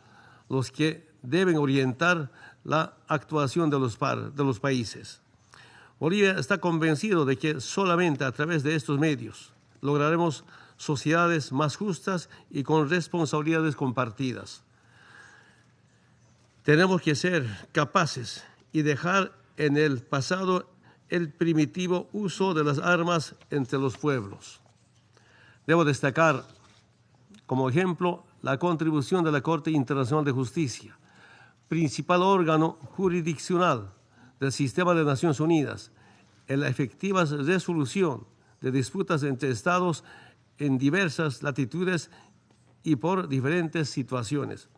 los que deben orientar la actuación de los países. Bolivia está convencido de que solamente a través de estos medios, lograremos sociedades más justas y con responsabilidades compartidas. Tenemos que ser capaces y dejar en el pasado el primitivo uso de las armas entre los pueblos. Debo destacar como ejemplo la contribución de la Corte Internacional de Justicia, principal órgano jurisdiccional del sistema de Naciones Unidas, en la efectiva resolución de disputas entre estados en diversas latitudes y por diferentes situaciones.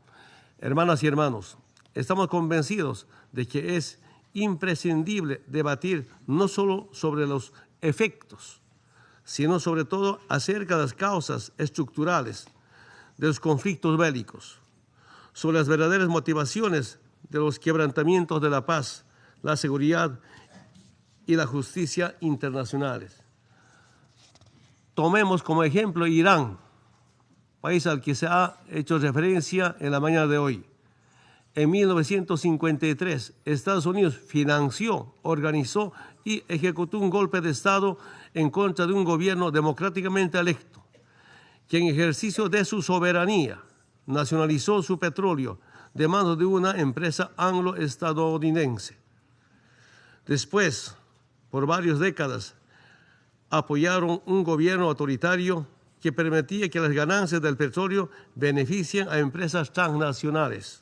Hermanas y hermanos, estamos convencidos de que es imprescindible debatir no solo sobre los efectos, sino sobre todo acerca de las causas estructurales de los conflictos bélicos, sobre las verdaderas motivaciones de los quebrantamientos de la paz, la seguridad y la justicia internacionales. Tomemos como ejemplo Irán, país al que se ha hecho referencia en la mañana de hoy. En 1953, Estados Unidos financió, organizó y ejecutó un golpe de Estado en contra de un gobierno democráticamente electo, que en ejercicio de su soberanía nacionalizó su petróleo de manos de una empresa anglo-estadounidense. Después, por varias décadas, apoyaron un gobierno autoritario que permitía que las ganancias del petróleo beneficien a empresas transnacionales.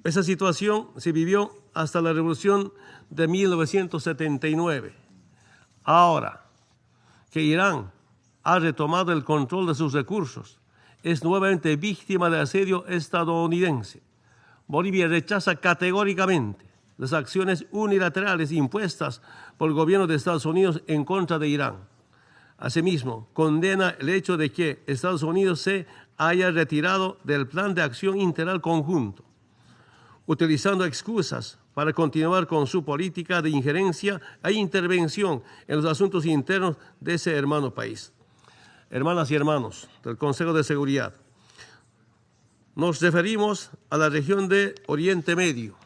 Esa situación se vivió hasta la Revolución de 1979. Ahora que Irán ha retomado el control de sus recursos, es nuevamente víctima del asedio estadounidense. Bolivia rechaza categóricamente las acciones unilaterales impuestas por el gobierno de Estados Unidos en contra de Irán. Asimismo, condena el hecho de que Estados Unidos se haya retirado del Plan de Acción Integral Conjunto, utilizando excusas para continuar con su política de injerencia e intervención en los asuntos internos de ese hermano país. Hermanas y hermanos del Consejo de Seguridad, nos referimos a la región de Oriente Medio,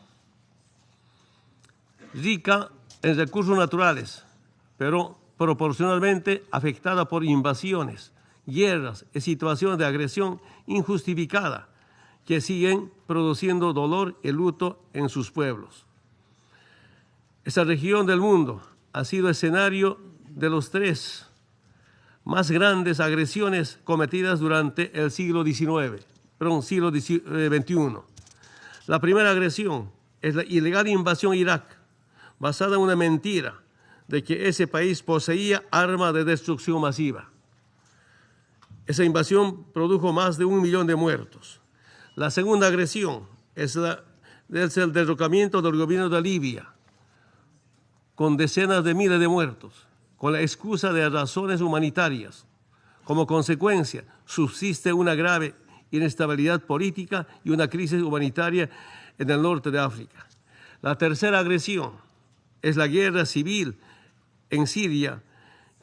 rica en recursos naturales, pero proporcionalmente afectada por invasiones, guerras y situaciones de agresión injustificada que siguen produciendo dolor y luto en sus pueblos. Esa región del mundo ha sido escenario de los 3 más grandes agresiones cometidas durante el siglo XXI. La primera agresión es la ilegal invasión a Irak, basada en una mentira de que ese país poseía armas de destrucción masiva. Esa invasión produjo más de 1 millón de muertos. La segunda agresión es el derrocamiento del gobierno de Libia, con decenas de miles de muertos, con la excusa de razones humanitarias. Como consecuencia, subsiste una grave inestabilidad política y una crisis humanitaria en el norte de África. La tercera agresión es la guerra civil en Siria,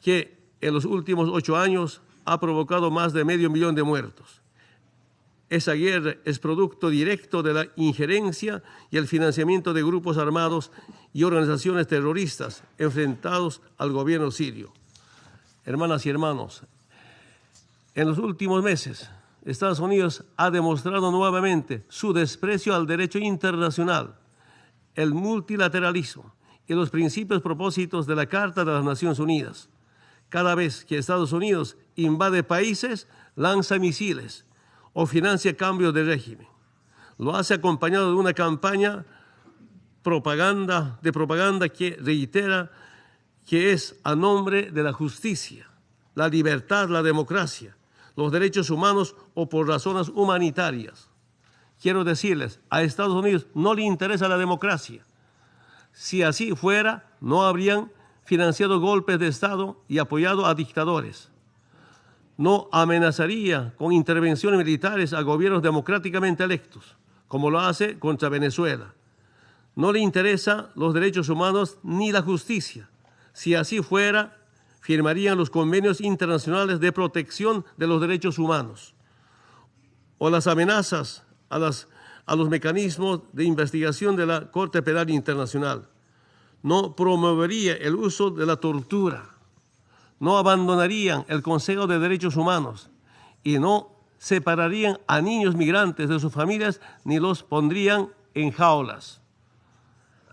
que en los últimos 8 años ha provocado más de medio millón de muertos. Esa guerra es producto directo de la injerencia y el financiamiento de grupos armados y organizaciones terroristas enfrentados al gobierno sirio. Hermanas y hermanos, en los últimos meses, Estados Unidos ha demostrado nuevamente su desprecio al derecho internacional, el multilateralismo y los principios propósitos de la Carta de las Naciones Unidas. Cada vez que Estados Unidos invade países, lanza misiles o financia cambios de régimen. Lo hace acompañado de una campaña de propaganda que reitera que es a nombre de la justicia, la libertad, la democracia, los derechos humanos o por razones humanitarias. Quiero decirles, a Estados Unidos no le interesa la democracia. Si así fuera, no habrían financiado golpes de Estado y apoyado a dictadores. No amenazaría con intervenciones militares a gobiernos democráticamente electos, como lo hace contra Venezuela. No le interesan los derechos humanos ni la justicia. Si así fuera, firmarían los convenios internacionales de protección de los derechos humanos o las amenazas a los mecanismos de investigación de la Corte Penal Internacional. No promovería el uso de la tortura no abandonarían el Consejo de Derechos Humanos y no separarían a niños migrantes de sus familias ni los pondrían en jaulas.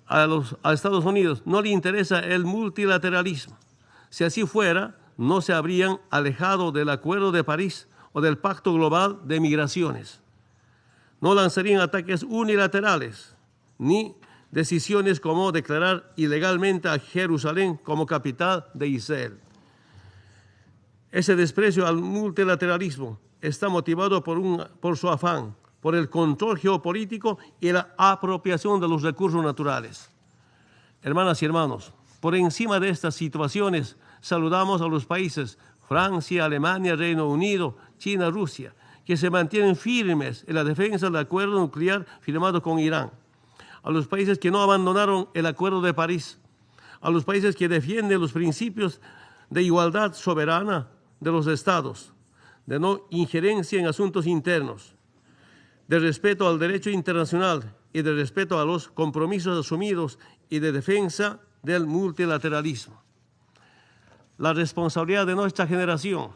A Estados Unidos no le interesa el multilateralismo. Si así fuera, no se habrían alejado del Acuerdo de París o del Pacto Global de Migraciones. No lanzarían ataques unilaterales ni decisiones como declarar ilegalmente a Jerusalén como capital de Israel. Ese desprecio al multilateralismo está motivado por su afán, por el control geopolítico y la apropiación de los recursos naturales. Hermanas y hermanos, por encima de estas situaciones, saludamos a los países Francia, Alemania, Reino Unido, China, Rusia, que se mantienen firmes en la defensa del acuerdo nuclear firmado con Irán, a los países que no abandonaron el Acuerdo de París, a los países que defienden los principios de igualdad soberana de los estados, de no injerencia en asuntos internos, de respeto al derecho internacional y de respeto a los compromisos asumidos y de defensa del multilateralismo. La responsabilidad de nuestra generación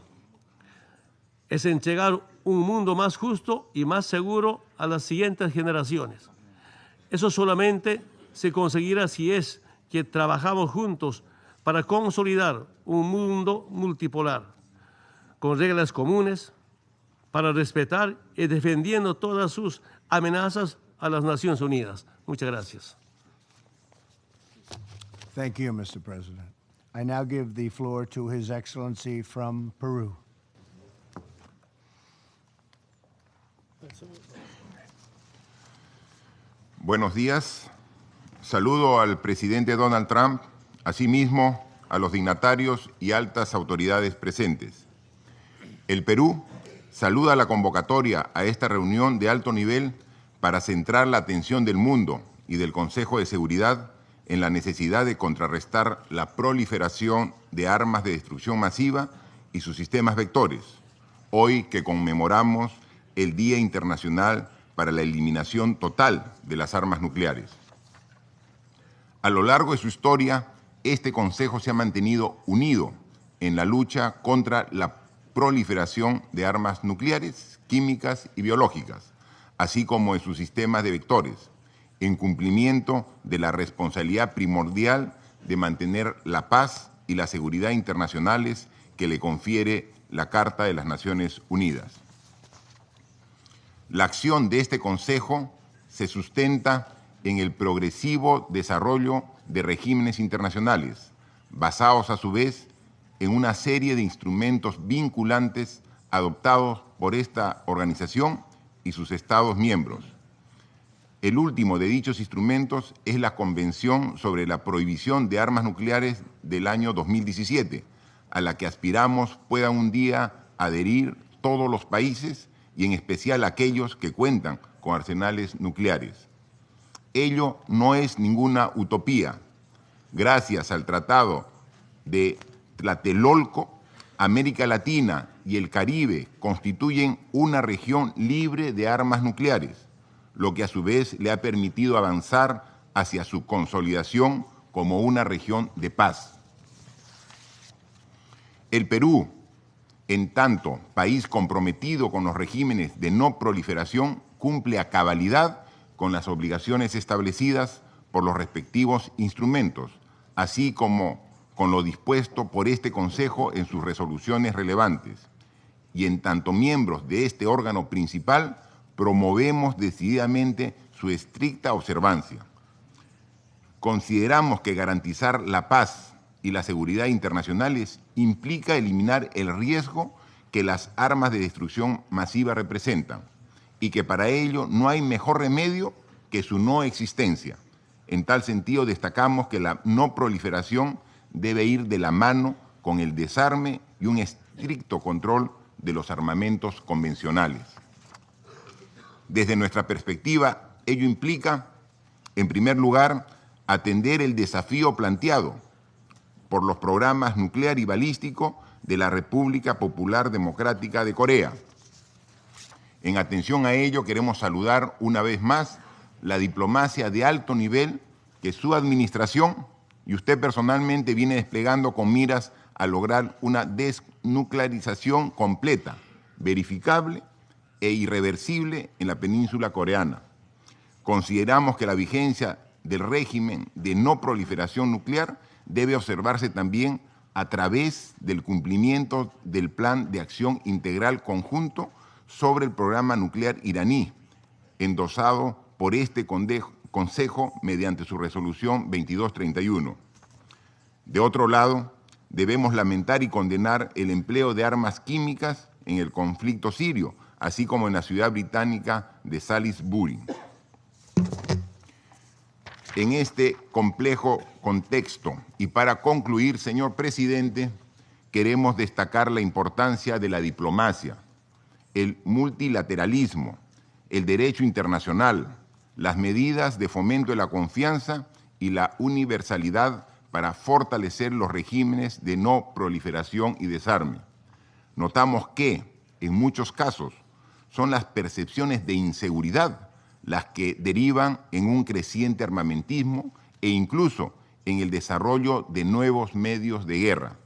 es entregar un mundo más justo y más seguro a las siguientes generaciones. Eso solamente se conseguirá si es que trabajamos juntos para consolidar un mundo multipolar, con reglas comunes, para respetar y defendiendo todas sus amenazas a las Naciones Unidas. Muchas gracias. Thank you, Mr. President. I now give the floor to His Excellency from Peru. Buenos días. Saludo al presidente Donald Trump, asimismo a los dignatarios y altas autoridades presentes. El Perú saluda la convocatoria a esta reunión de alto nivel para centrar la atención del mundo y del Consejo de Seguridad en la necesidad de contrarrestar la proliferación de armas de destrucción masiva y sus sistemas vectores, hoy que conmemoramos el Día Internacional para la Eliminación Total de las Armas Nucleares. A lo largo de su historia, este Consejo se ha mantenido unido en la lucha contra la proliferación de armas nucleares, químicas y biológicas, así como en sus sistemas de vectores, en cumplimiento de la responsabilidad primordial de mantener la paz y la seguridad internacionales que le confiere la Carta de las Naciones Unidas. La acción de este Consejo se sustenta en el progresivo desarrollo de regímenes internacionales, basados a su vez en una serie de instrumentos vinculantes adoptados por esta organización y sus Estados miembros. El último de dichos instrumentos es la Convención sobre la Prohibición de Armas Nucleares del año 2017, a la que aspiramos puedan un día adherir todos los países y en especial aquellos que cuentan con arsenales nucleares. Ello no es ninguna utopía. Gracias al Tratado de Tlatelolco, América Latina y el Caribe constituyen una región libre de armas nucleares, lo que a su vez le ha permitido avanzar hacia su consolidación como una región de paz. El Perú, en tanto país comprometido con los regímenes de no proliferación, cumple a cabalidad con las obligaciones establecidas por los respectivos instrumentos, así como con lo dispuesto por este Consejo en sus resoluciones relevantes. Y en tanto miembros de este órgano principal, promovemos decididamente su estricta observancia. Consideramos que garantizar la paz y la seguridad internacionales implica eliminar el riesgo que las armas de destrucción masiva representan y que para ello no hay mejor remedio que su no existencia. En tal sentido, destacamos que la no proliferación debe ir de la mano con el desarme y un estricto control de los armamentos convencionales. Desde nuestra perspectiva, ello implica, en primer lugar, atender el desafío planteado por los programas nuclear y balístico de la República Popular Democrática de Corea. En atención a ello, queremos saludar una vez más la diplomacia de alto nivel que su administración y usted personalmente viene desplegando con miras a lograr una desnuclearización completa, verificable e irreversible en la península coreana. Consideramos que la vigencia del régimen de no proliferación nuclear debe observarse también a través del cumplimiento del Plan de Acción Integral Conjunto sobre el programa nuclear iraní, endosado por este Consejo mediante su resolución 2231. De otro lado, debemos lamentar y condenar el empleo de armas químicas en el conflicto sirio, así como en la ciudad británica de Salisbury. En este complejo contexto, y para concluir, señor presidente, queremos destacar la importancia de la diplomacia, el multilateralismo, el derecho internacional, las medidas de fomento de la confianza y la universalidad para fortalecer los regímenes de no proliferación y desarme. Notamos que, en muchos casos, son las percepciones de inseguridad las que derivan en un creciente armamentismo e incluso en el desarrollo de nuevos medios de guerra.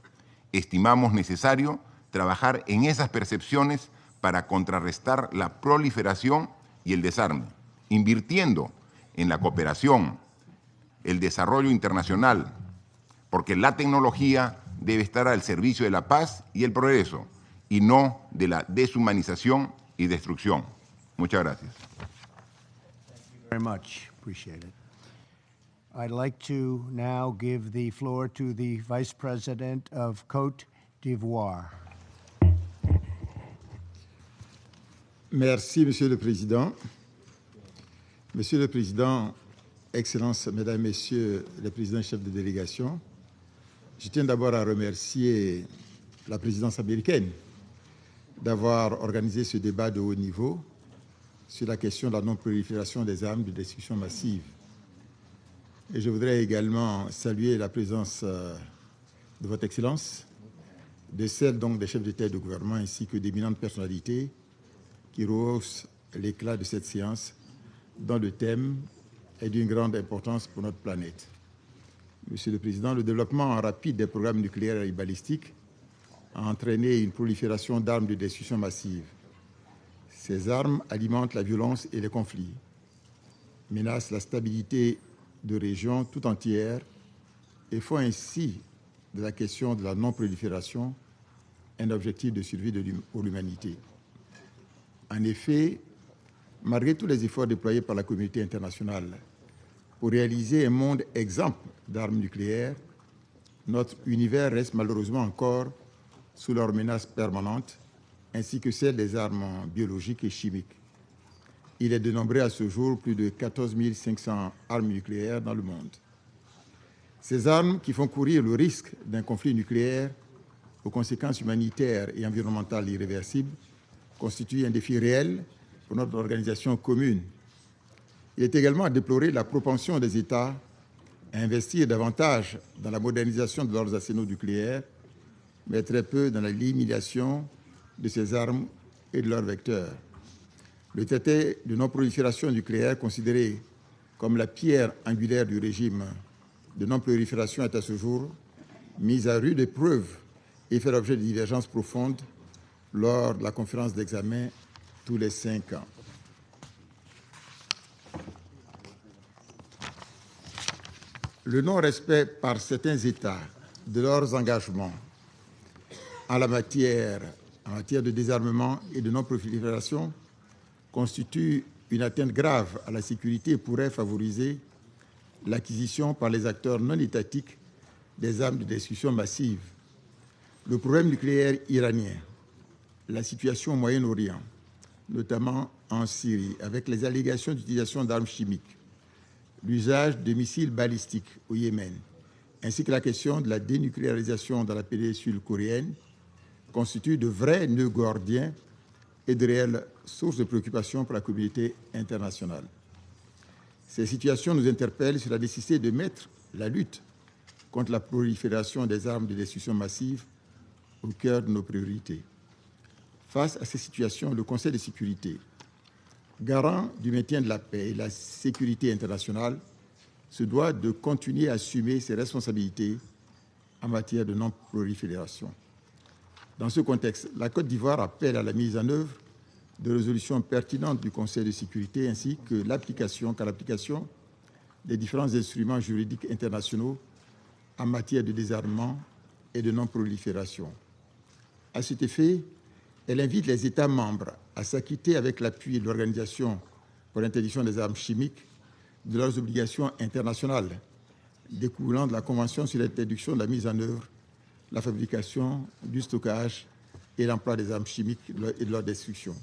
Estimamos necesario trabajar en esas percepciones para contrarrestar la proliferación y el desarme, invirtiendo en la cooperación, el desarrollo internacional, porque la tecnología debe estar al servicio de la paz y el progreso, y no de la deshumanización y destrucción. Muchas gracias. Very much. Appreciate it. I'd like to now give the floor to the Vice President of Cote d'Ivoire. Merci, Monsieur le Président. Monsieur le Président, Excellences, Mesdames, Messieurs les présidents chefs de délégation, je tiens d'abord à remercier la présidence américaine d'avoir organisé ce débat de haut niveau sur la question de la non-prolifération des armes de destruction massive. Et je voudrais également saluer la présence de votre Excellence, de celle donc des chefs d'État et de gouvernement, ainsi que d'éminentes personnalités qui rehaussent l'éclat de cette séance dont le thème est d'une grande importance pour notre planète. Monsieur le Président, le développement rapide des programmes nucléaires et balistiques a entraîné une prolifération d'armes de destruction massive. Ces armes alimentent la violence et les conflits, menacent la stabilité de régions tout entières et font ainsi de la question de la non-prolifération un objectif de survie pour l'humanité. En effet, malgré tous les efforts déployés par la communauté internationale pour réaliser un monde exempt d'armes nucléaires, notre univers reste malheureusement encore sous leur menace permanente, ainsi que celle des armes biologiques et chimiques. Il est dénombré à ce jour plus de 14 500 armes nucléaires dans le monde. Ces armes qui font courir le risque d'un conflit nucléaire aux conséquences humanitaires et environnementales irréversibles constituent un défi réel pour notre organisation commune. Il est également à déplorer la propension des États à investir davantage dans la modernisation de leurs arsenaux nucléaires, mais très peu dans la l'élimination de ces armes et de leurs vecteurs. Le traité de non-prolifération nucléaire, considéré comme la pierre angulaire du régime de non-prolifération, est à ce jour mis à rude épreuve et fait l'objet de divergences profondes lors de la conférence d'examen tous les 5 ans. Le non-respect par certains États de leurs engagements en matière de désarmement et de non-prolifération constitue une atteinte grave à la sécurité et pourrait favoriser l'acquisition par les acteurs non étatiques des armes de destruction massive. Le problème nucléaire iranien, la situation au Moyen-Orient, notamment en Syrie, avec les allégations d'utilisation d'armes chimiques, l'usage de missiles balistiques au Yémen, ainsi que la question de la dénucléarisation dans la péninsule coréenne, constituent de vrais nœuds gordiens et de réelles sources de préoccupation pour la communauté internationale. Ces situations nous interpellent sur la nécessité de mettre la lutte contre la prolifération des armes de destruction massive au cœur de nos priorités. Face à ces situations, le Conseil de sécurité, garant du maintien de la paix et de la sécurité internationale, se doit de continuer à assumer ses responsabilités en matière de non-prolifération. Dans ce contexte, la Côte d'Ivoire appelle à la mise en œuvre de résolutions pertinentes du Conseil de sécurité ainsi qu'à l'application des différents instruments juridiques internationaux en matière de désarmement et de non-prolifération. À cet effet, elle invite les États membres à s'acquitter avec l'appui de l'Organisation pour l'interdiction des armes chimiques de leurs obligations internationales découlant de la Convention sur l'interdiction de la mise en œuvre, la fabrication, du stockage et l'emploi des armes chimiques et de leur destruction.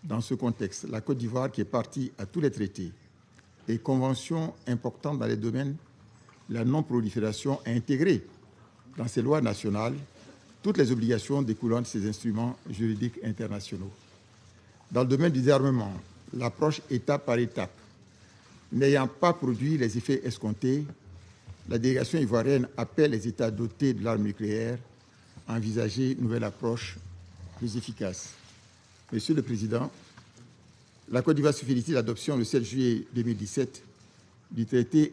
Dans ce contexte, la Côte d'Ivoire, qui est partie à tous les traités et conventions importantes dans les domaines de la non-prolifération, a intégré dans ses lois nationales toutes les obligations découlant de ces instruments juridiques internationaux. Dans le domaine du désarmement, l'approche étape par étape n'ayant pas produit les effets escomptés, la délégation ivoirienne appelle les États dotés de l'arme nucléaire à envisager une nouvelle approche plus efficace. Monsieur le Président, la Côte d'Ivoire se félicite de l'adoption le 7 juillet 2017 du traité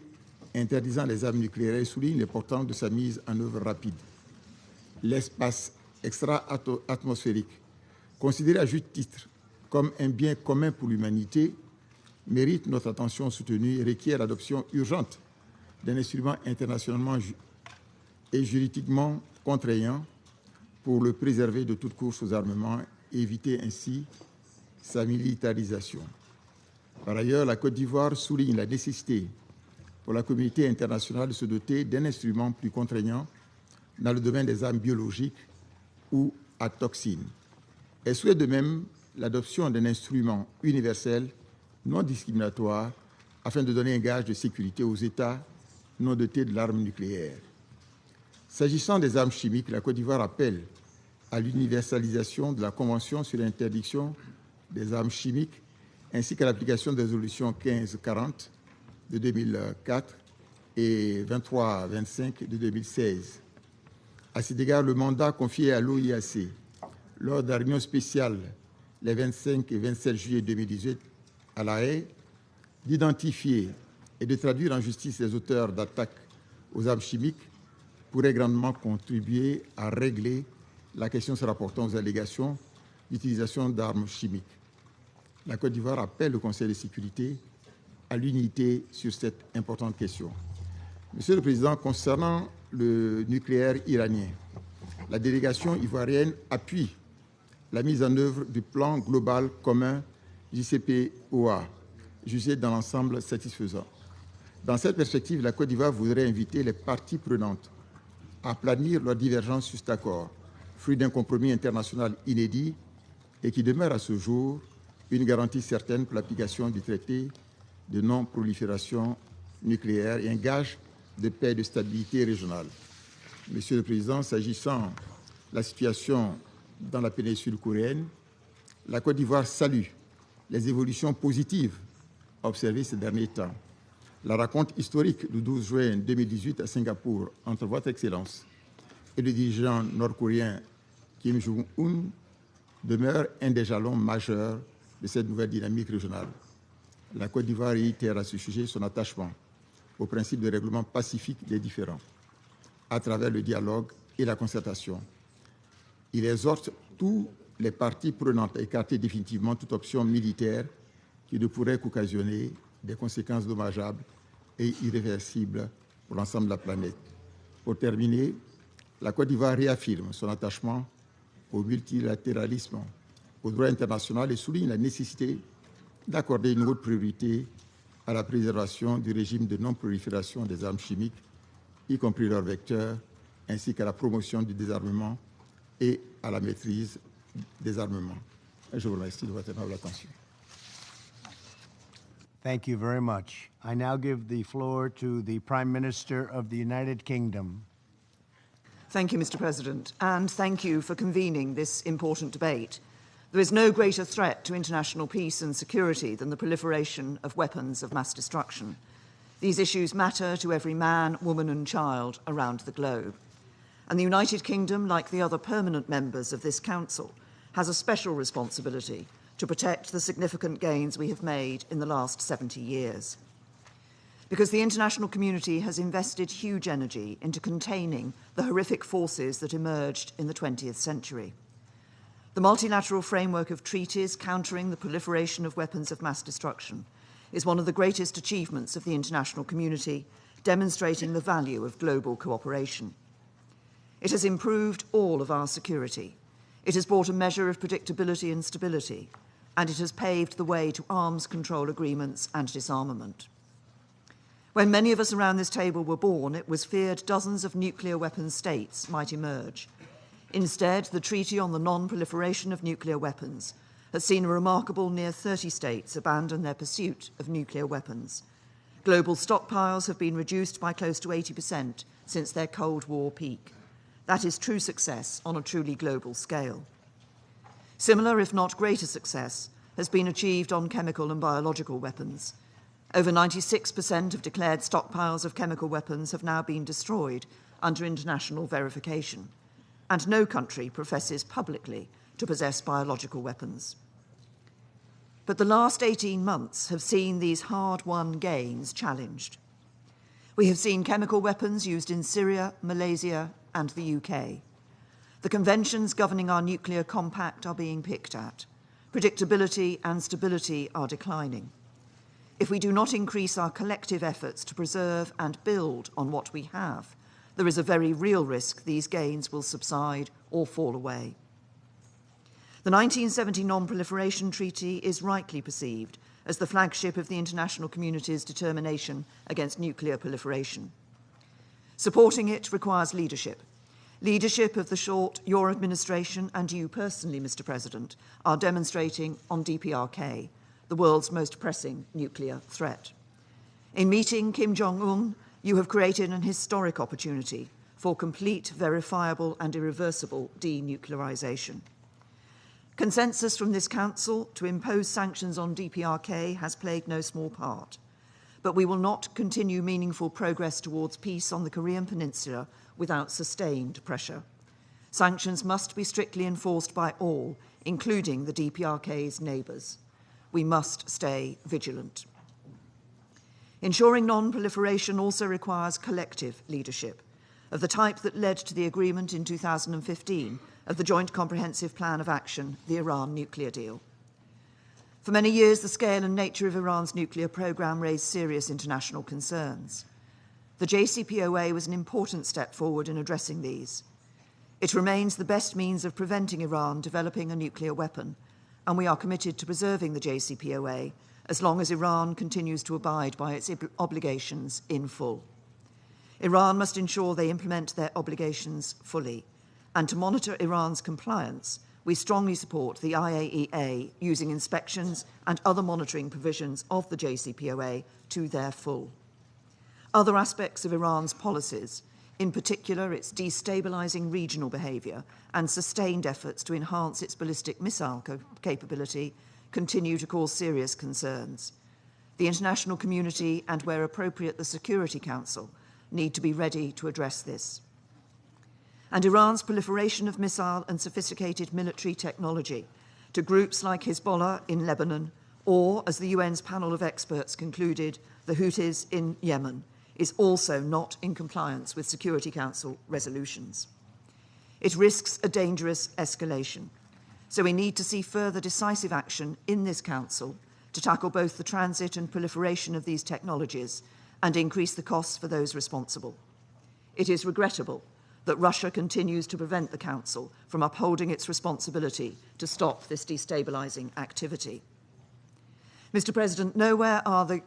interdisant les armes nucléaires et souligne l'importance de sa mise en œuvre rapide. L'espace extra-atmosphérique, considéré à juste titre comme un bien commun pour l'humanité, mérite notre attention soutenue et requiert l'adoption urgente d'un instrument internationalement et juridiquement contraignant pour le préserver de toute course aux armements et éviter ainsi sa militarisation. Par ailleurs, la Côte d'Ivoire souligne la nécessité pour la communauté internationale de se doter d'un instrument plus contraignant dans le domaine des armes biologiques ou à toxines. Elle souhaite de même l'adoption d'un instrument universel non discriminatoire afin de donner un gage de sécurité aux États non dotés de l'arme nucléaire. S'agissant des armes chimiques, la Côte d'Ivoire appelle à l'universalisation de la Convention sur l'interdiction des armes chimiques ainsi qu'à l'application des résolutions 1540 de 2004 et 2325 de 2016. À cet égard, le mandat confié à l'OIAC lors de la réunion spéciale les 25 et 27 juillet 2018 à La Haye d'identifier et de traduire en justice les auteurs d'attaques aux armes chimiques pourrait grandement contribuer à régler la question se rapportant aux allégations d'utilisation d'armes chimiques. La Côte d'Ivoire appelle le Conseil de sécurité à l'unité sur cette importante question. Monsieur le Président, concernant le nucléaire iranien, la délégation ivoirienne appuie la mise en œuvre du plan global commun JCPOA, jugé dans l'ensemble satisfaisant. Dans cette perspective, la Côte d'Ivoire voudrait inviter les parties prenantes à planir leurs divergences sur cet accord, fruit d'un compromis international inédit et qui demeure à ce jour une garantie certaine pour l'application du traité de non-prolifération nucléaire et un gage de paix et de stabilité régionale. Monsieur le Président, s'agissant de la situation dans la péninsule coréenne, la Côte d'Ivoire salue les évolutions positives observées ces derniers temps. La rencontre historique du 12 juin 2018 à Singapour entre Votre Excellence et le dirigeant nord-coréen Kim Jong-un demeure un des jalons majeurs de cette nouvelle dynamique régionale. La Côte d'Ivoire réitère à ce sujet son attachement au principe de règlement pacifique des différends à travers le dialogue et la concertation. Il exhorte tous les parties prenantes à écarter définitivement toute option militaire qui ne pourrait qu'occasionner des conséquences dommageables et irréversibles pour l'ensemble de la planète. Pour terminer, la Côte d'Ivoire réaffirme son attachement au multilatéralisme, au droit international et souligne la nécessité d'accorder une haute priorité à la préservation du régime de non-prolifération des armes chimiques, y compris leurs vecteurs, ainsi qu'à la promotion du désarmement et à la maîtrise des armements. Je vous remercie de votre aimable attention. Thank you very much. I now give the floor to the Prime Minister of the United Kingdom. Thank you, Mr. President, and thank you for convening this important debate. There is no greater threat to international peace and security than the proliferation of weapons of mass destruction. These issues matter to every man, woman and child around the globe. And the United Kingdom, like the other permanent members of this Council, has a special responsibility to protect the significant gains we have made in the last 70 years. because the international community has invested huge energy into containing the horrific forces that emerged in the 20th century. The multilateral framework of treaties countering the proliferation of weapons of mass destruction is one of the greatest achievements of the international community, demonstrating the value of global cooperation. It has improved all of our security. It has brought a measure of predictability and stability, and it has paved the way to arms control agreements and disarmament. When many of us around this table were born, it was feared dozens of nuclear weapons states might emerge. Instead, the Treaty on the Non-Proliferation of Nuclear Weapons has seen a remarkable near 30 states abandon their pursuit of nuclear weapons. Global stockpiles have been reduced by close to 80% since their Cold War peak. That is true success on a truly global scale. Similar, if not greater success, has been achieved on chemical and biological weapons. Over 96% of declared stockpiles of chemical weapons have now been destroyed under international verification, and no country professes publicly to possess biological weapons. But the last 18 months have seen these hard-won gains challenged. We have seen chemical weapons used in Syria, Malaysia, and the UK. The conventions governing our nuclear compact are being picked at. Predictability and stability are declining. If we do not increase our collective efforts to preserve and build on what we have, there is a very real risk these gains will subside or fall away. The 1970 Non-Proliferation Treaty is rightly perceived as the flagship of the international community's determination against nuclear proliferation. Supporting it requires leadership. Leadership of the short your administration and you personally, Mr. President, are demonstrating on DPRK, the world's most pressing nuclear threat. In meeting Kim Jong-un, you have created an historic opportunity for complete, verifiable, and irreversible denuclearization. Consensus from this Council to impose sanctions on DPRK has played no small part, but we will not continue meaningful progress towards peace on the Korean Peninsula without sustained pressure. Sanctions must be strictly enforced by all, including the DPRK's neighbours. We must stay vigilant. Ensuring non-proliferation also requires collective leadership, of the type that led to the agreement in 2015 of the Joint Comprehensive Plan of Action, the Iran nuclear deal. For many years, the scale and nature of Iran's nuclear program raised serious international concerns. The JCPOA was an important step forward in addressing these. It remains the best means of preventing Iran developing a nuclear weapon, and we are committed to preserving the JCPOA as long as Iran continues to abide by its obligations in full. Iran must ensure they implement their obligations fully, and to monitor Iran's compliance, we strongly support the IAEA using inspections and other monitoring provisions of the JCPOA to their full. Other aspects of Iran's policies, in particular its destabilizing regional behavior and sustained efforts to enhance its ballistic missile capability, continue to cause serious concerns. The international community, and where appropriate the Security Council, need to be ready to address this. And Iran's proliferation of missile and sophisticated military technology to groups like Hezbollah in Lebanon, or, as the UN's panel of experts concluded, the Houthis in Yemen, is also not in compliance with Security Council resolutions. It risks a dangerous escalation, so we need to see further decisive action in this Council to tackle both the transit and proliferation of these technologies and increase the costs for those responsible. It is regrettable that Russia continues to prevent the Council from upholding its responsibility to stop this destabilizing activity. Mr. President, nowhere are the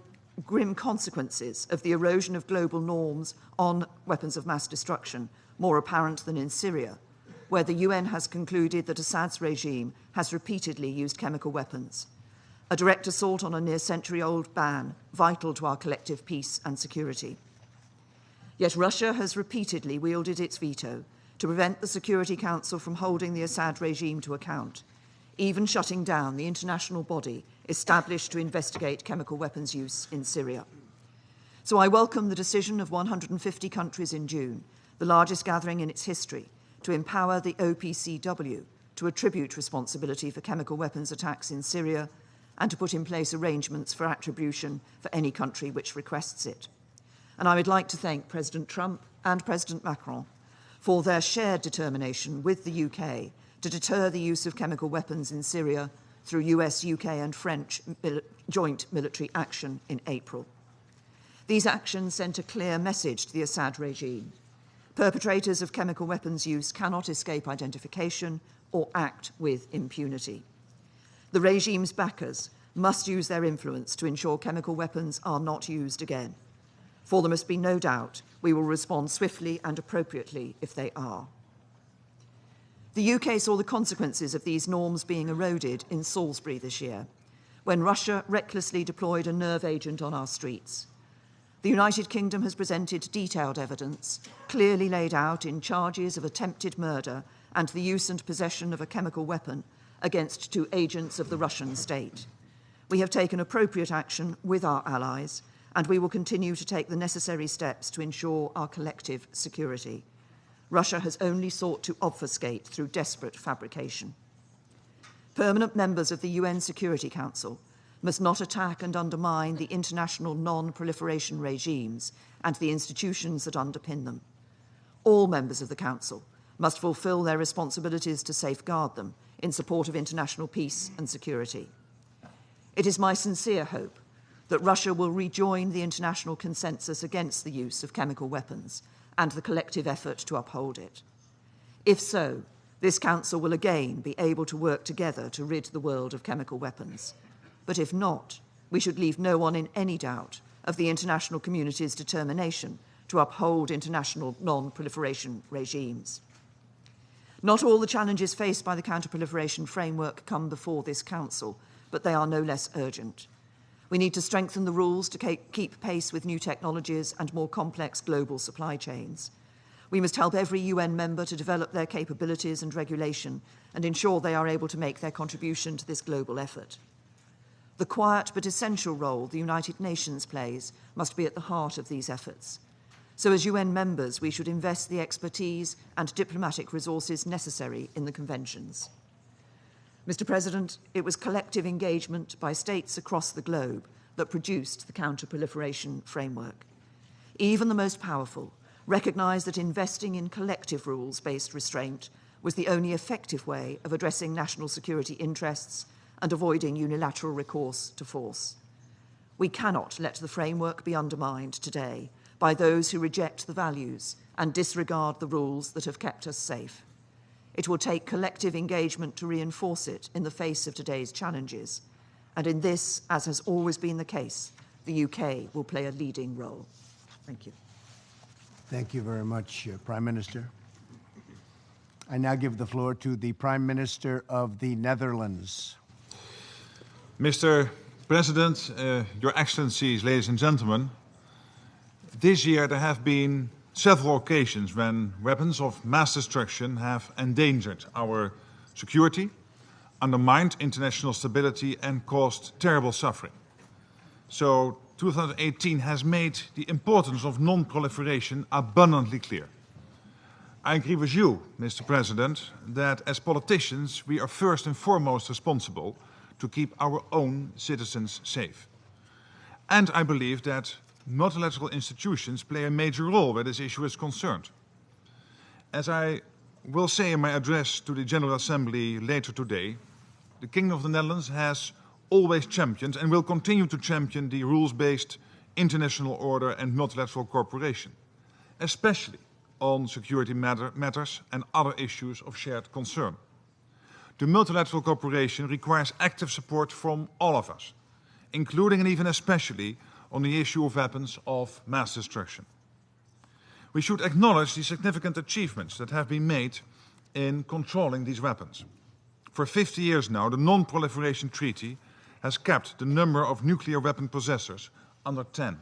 grim consequences of the erosion of global norms on weapons of mass destruction more apparent than in Syria, where the UN has concluded that Assad's regime has repeatedly used chemical weapons, a direct assault on a near-century-old ban vital to our collective peace and security. Yet Russia has repeatedly wielded its veto to prevent the Security Council from holding the Assad regime to account, even shutting down the international body established to investigate chemical weapons use in Syria. So I welcome the decision of 150 countries in June, the largest gathering in its history, to empower the OPCW to attribute responsibility for chemical weapons attacks in Syria and to put in place arrangements for attribution for any country which requests it. And I would like to thank President Trump and President Macron for their shared determination with the UK to deter the use of chemical weapons in Syria through US, UK and French joint military action in April. These actions sent a clear message to the Assad regime. Perpetrators of chemical weapons use cannot escape identification or act with impunity. The regime's backers must use their influence to ensure chemical weapons are not used again. For there must be no doubt we will respond swiftly and appropriately if they are. The UK saw the consequences of these norms being eroded in Salisbury this year, when Russia recklessly deployed a nerve agent on our streets. The United Kingdom has presented detailed evidence, clearly laid out in charges of attempted murder and the use and possession of a chemical weapon against 2 agents of the Russian state. We have taken appropriate action with our allies, and we will continue to take the necessary steps to ensure our collective security. Russia has only sought to obfuscate through desperate fabrication. Permanent members of the UN Security Council must not attack and undermine the international non-proliferation regimes and the institutions that underpin them. All members of the Council must fulfil their responsibilities to safeguard them in support of international peace and security. It is my sincere hope that Russia will rejoin the international consensus against the use of chemical weapons and the collective effort to uphold it. If so, this Council will again be able to work together to rid the world of chemical weapons. But if not, we should leave no one in any doubt of the international community's determination to uphold international non-proliferation regimes. Not all the challenges faced by the counter-proliferation framework come before this Council, but they are no less urgent. We need to strengthen the rules to keep pace with new technologies and more complex global supply chains. We must help every UN member to develop their capabilities and regulation and ensure they are able to make their contribution to this global effort. The quiet but essential role the United Nations plays must be at the heart of these efforts. So as UN members, we should invest the expertise and diplomatic resources necessary in the conventions. Mr. President, it was collective engagement by states across the globe that produced the counter-proliferation framework. Even the most powerful recognise that investing in collective rules-based restraint was the only effective way of addressing national security interests and avoiding unilateral recourse to force. We cannot let the framework be undermined today by those who reject the values and disregard the rules that have kept us safe. It will take collective engagement to reinforce it in the face of today's challenges. And in this, as has always been the case, the UK will play a leading role. Thank you. Thank you very much, Prime Minister. I now give the floor to the Prime Minister of the Netherlands. Mr. President, Your Excellencies, ladies and gentlemen, this year there have been several occasions when weapons of mass destruction have endangered our security, undermined international stability, and caused terrible suffering. So 2018 has made the importance of non-proliferation abundantly clear. I agree with you, Mr. President, that as politicians we are first and foremost responsible to keep our own citizens safe. And I believe that multilateral institutions play a major role where this issue is concerned. As I will say in my address to the General Assembly later today, the Kingdom of the Netherlands has always championed and will continue to champion the rules-based international order and multilateral cooperation, especially on security matters and other issues of shared concern. The multilateral cooperation requires active support from all of us, including and even especially on the issue of weapons of mass destruction. We should acknowledge the significant achievements that have been made in controlling these weapons. For 50 years now, the Non-Proliferation Treaty has kept the number of nuclear weapon possessors under 10.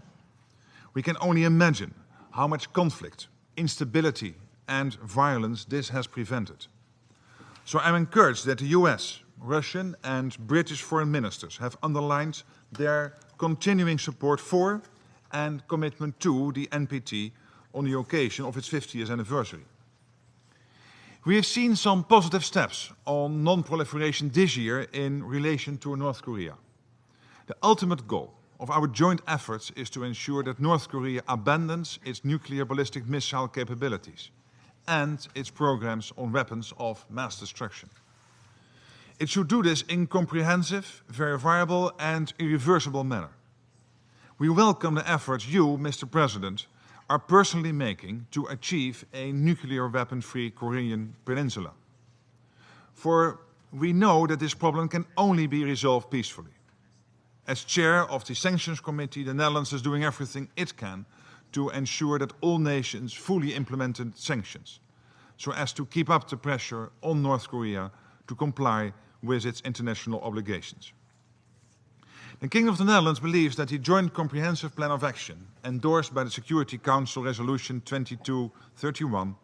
We can only imagine how much conflict, instability, and violence this has prevented. So I'm encouraged that the US, Russian, and British foreign ministers have underlined their continuing support for and commitment to the NPT on the occasion of its 50th anniversary. We have seen some positive steps on non-proliferation this year in relation to North Korea. The ultimate goal of our joint efforts is to ensure that North Korea abandons its nuclear ballistic missile capabilities and its programs on weapons of mass destruction. It should do this in comprehensive, verifiable and irreversible manner. We welcome the efforts you, Mr. President, are personally making to achieve a nuclear weapon-free Korean peninsula. For we know that this problem can only be resolved peacefully. As chair of the Sanctions Committee, the Netherlands is doing everything it can to ensure that all nations fully implemented sanctions, so as to keep up the pressure on North Korea to comply with its international obligations. The Kingdom of the Netherlands believes that the Joint Comprehensive Plan of Action, endorsed by the Security Council Resolution 2231,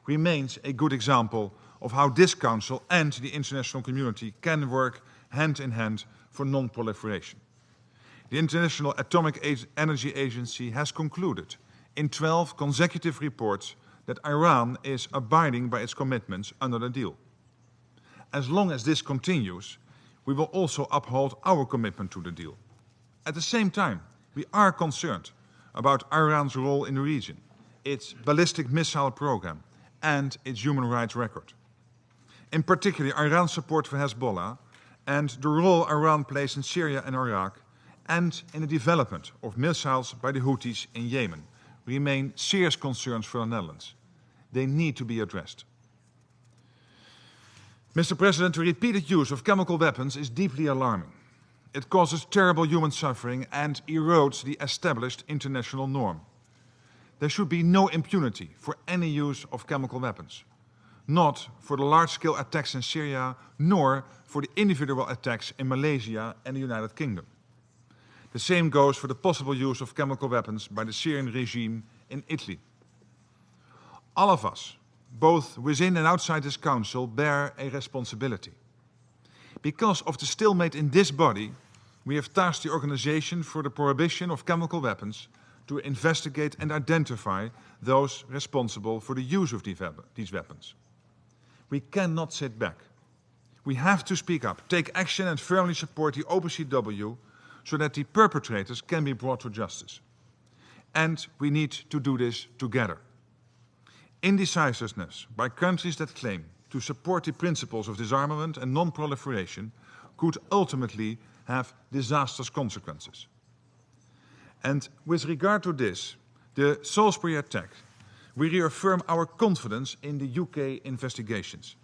remains a good example of how this Council and the international community can work hand in hand for non-proliferation. The International Atomic Energy Agency has concluded in 12 consecutive reports that Iran is abiding by its commitments under the deal. As long as this continues, we will also uphold our commitment to the deal. At the same time, we are concerned about Iran's role in the region, its ballistic missile program, and its human rights record. In particular, Iran's support for Hezbollah and the role Iran plays in Syria and Iraq and in the development of missiles by the Houthis in Yemen remain serious concerns for the Netherlands. They need to be addressed. Mr. President, the repeated use of chemical weapons is deeply alarming. It causes terrible human suffering and erodes the established international norm. There should be no impunity for any use of chemical weapons, not for the large-scale attacks in Syria, nor for the individual attacks in Malaysia and the United Kingdom. The same goes for the possible use of chemical weapons by the Syrian regime in Italy. All of us, both within and outside this Council, bear a responsibility. Because of the stalemate in this body, we have tasked the Organization for the Prohibition of Chemical Weapons to investigate and identify those responsible for the use of these weapons. We cannot sit back. We have to speak up, take action and firmly support the OPCW so that the perpetrators can be brought to justice. And we need to do this together. Indecisiveness by countries that claim to support the principles of disarmament and non-proliferation could ultimately have disastrous consequences. And with regard to this, the Salisbury attack, we reaffirm our confidence in the UK investigations.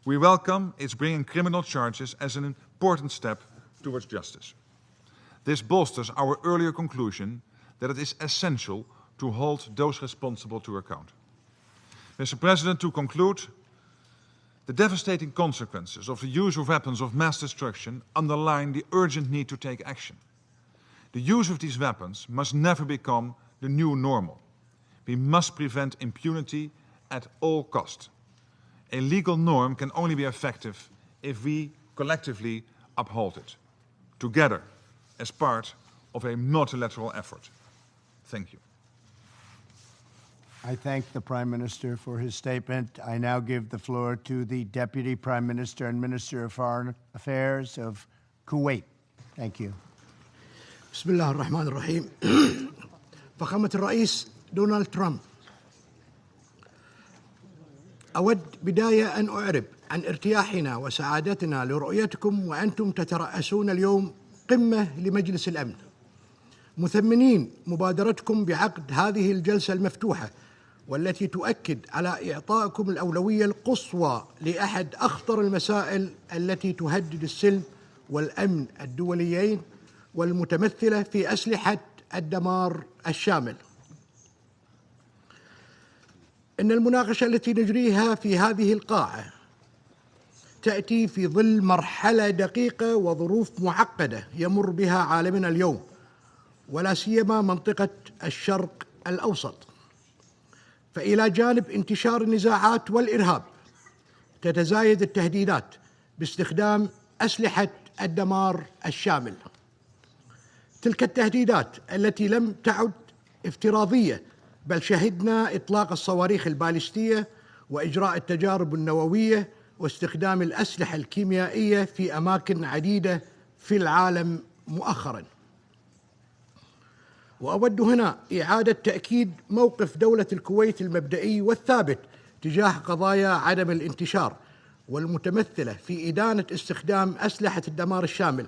We welcome its bringing criminal charges as an important step towards justice. This bolsters our earlier conclusion that it is essential to hold those responsible to account. Mr. President, to conclude, the devastating consequences of the use of weapons of mass destruction underline the urgent need to take action. The use of these weapons must never become the new normal. We must prevent impunity at all costs. A legal norm can only be effective if we collectively uphold it, together, as part of a multilateral effort. Thank you. I thank the Prime Minister for his statement. I now give the floor to the Deputy Prime Minister and Minister of Foreign Affairs of Kuwait. Thank you. بسم الله الرحمن الرحيم. فخامة الرئيس دونالد ترامب، أود بداية أن أعرب عن ارتياحنا وسعادتنا لرؤيتكم وأنتم تترأسون اليوم قمة لمجلس الأمن، مثمنين مبادرتكم بعقد هذه الجلسة المفتوحة والتي تؤكد على إعطائكم الأولوية القصوى لأحد أخطر المسائل التي تهدد السلم والأمن الدوليين والمتمثلة في أسلحة الدمار الشامل. إن المناقشة التي نجريها في هذه القاعة تأتي في ظل مرحلة دقيقة وظروف معقدة يمر بها عالمنا اليوم، ولا سيما منطقة الشرق الأوسط. فإلى جانب انتشار النزاعات والإرهاب تتزايد التهديدات باستخدام أسلحة الدمار الشامل. تلك التهديدات التي لم تعد افتراضية، بل شهدنا إطلاق الصواريخ البالستية وإجراء التجارب النووية واستخدام الأسلحة الكيميائية في أماكن عديدة في العالم مؤخرا. وأود هنا إعادة تأكيد موقف دولة الكويت المبدئي والثابت تجاه قضايا عدم الانتشار والمتمثلة في إدانة استخدام أسلحة الدمار الشامل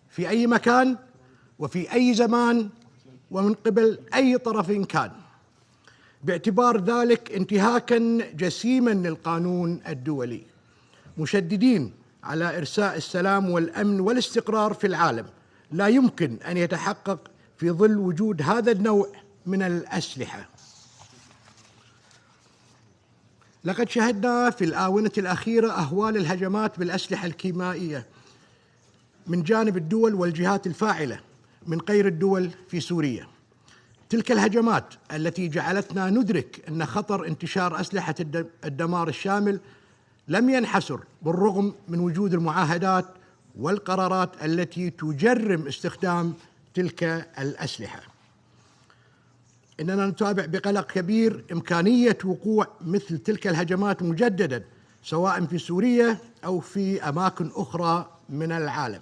في أي مكان وفي أي زمان ومن قبل أي طرف كان، باعتبار ذلك انتهاكا جسيما للقانون الدولي، مشددين على إرساء السلام والأمن والاستقرار في العالم لا يمكن أن يتحقق في ظل وجود هذا النوع من الأسلحة. لقد شهدنا في الآونة الأخيرة أهوال الهجمات بالأسلحة الكيميائية من جانب الدول والجهات الفاعلة من غير الدول في سوريا. تلك الهجمات التي جعلتنا ندرك أن خطر انتشار أسلحة الدمار الشامل لم ينحسر بالرغم من وجود المعاهدات والقرارات التي تجرم استخدام تلك الأسلحة. إننا نتابع بقلق كبير إمكانية وقوع مثل تلك الهجمات مجددا سواء في سوريا أو في أماكن أخرى من العالم،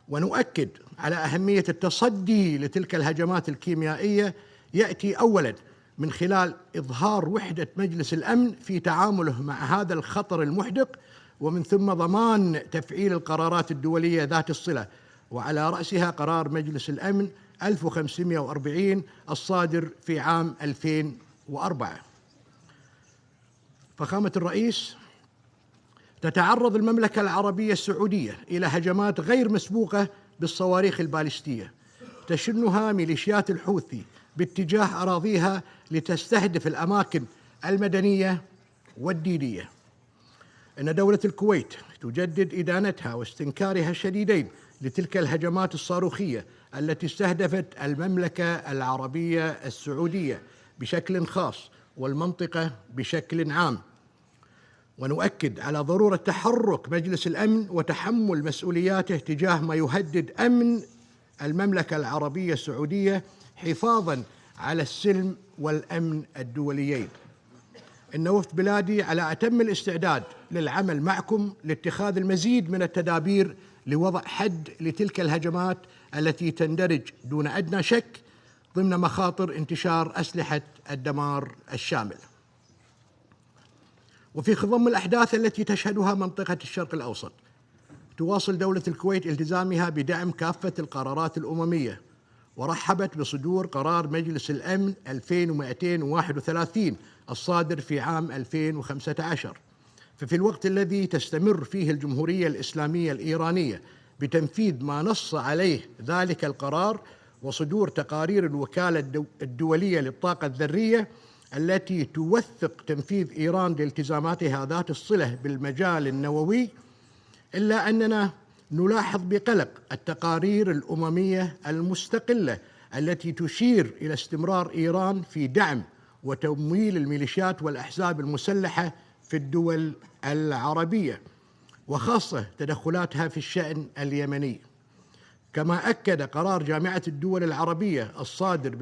ونؤكد على أهمية التصدي لتلك الهجمات الكيميائية يأتي أولا من خلال إظهار وحدة مجلس الأمن في تعامله مع هذا الخطر المحدق، ومن ثم ضمان تفعيل القرارات الدولية ذات الصلة، وعلى رأسها قرار مجلس الأمن 1540 الصادر في عام 2004. فخامة الرئيس، تتعرض المملكة العربية السعودية إلى هجمات غير مسبوقة بالصواريخ البالستية تشنها ميليشيات الحوثي باتجاه أراضيها لتستهدف الأماكن المدنية والدينية. إن دولة الكويت تجدد إدانتها واستنكارها الشديدين لتلك الهجمات الصاروخية التي استهدفت المملكة العربية السعودية بشكل خاص والمنطقة بشكل عام، ونؤكد على ضرورة تحرك مجلس الأمن وتحمل مسؤولياته تجاه ما يهدد أمن المملكة العربية السعودية حفاظاً على السلم والأمن الدوليين. إن وفد بلادي على أتم الاستعداد للعمل معكم لاتخاذ المزيد من التدابير لوضع حد لتلك الهجمات التي تندرج دون أدنى شك ضمن مخاطر انتشار أسلحة الدمار الشامل. وفي خضم الأحداث التي تشهدها منطقة الشرق الأوسط، تواصل دولة الكويت التزامها بدعم كافة القرارات الأممية، ورحبت بصدور قرار مجلس الأمن 2231 الصادر في عام 2015. ففي الوقت الذي تستمر فيه الجمهورية الإسلامية الإيرانية بتنفيذ ما نص عليه ذلك القرار وصدور تقارير الوكالة الدولية للطاقة الذرية التي توثق تنفيذ إيران لالتزاماتها ذات الصلة بالمجال النووي، إلا أننا نلاحظ بقلق التقارير الأممية المستقلة التي تشير إلى استمرار إيران في دعم وتمويل الميليشيات والأحزاب المسلحة في الدول العربية، وخاصة تدخلاتها في الشأن اليمني. كما أكد قرار جامعة الدول العربية الصادر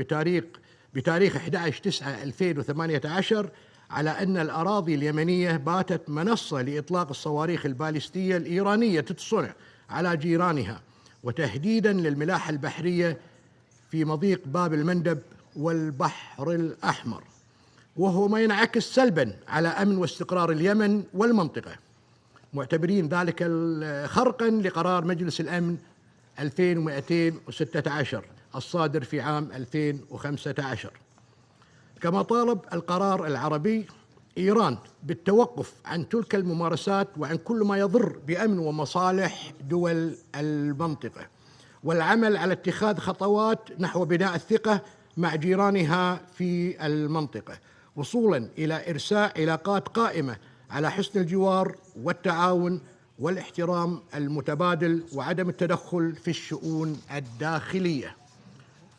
بتاريخ 11/9/2018 على أن الأراضي اليمنية باتت منصة لإطلاق الصواريخ البالستية الإيرانية الصنع على جيرانها، وتهديداً للملاحة البحرية في مضيق باب المندب والبحر الأحمر، وهو ما ينعكس سلباً على أمن واستقرار اليمن والمنطقة، معتبرين ذلك خرقاً لقرار مجلس الأمن 2216 الصادر في عام 2015. كما طالب القرار العربي إيران بالتوقف عن تلك الممارسات وعن كل ما يضر بأمن ومصالح دول المنطقة، والعمل على اتخاذ خطوات نحو بناء الثقة مع جيرانها في المنطقة، وصولاً إلى إرساء علاقات قائمة على حسن الجوار والتعاون والاحترام المتبادل وعدم التدخل في الشؤون الداخلية.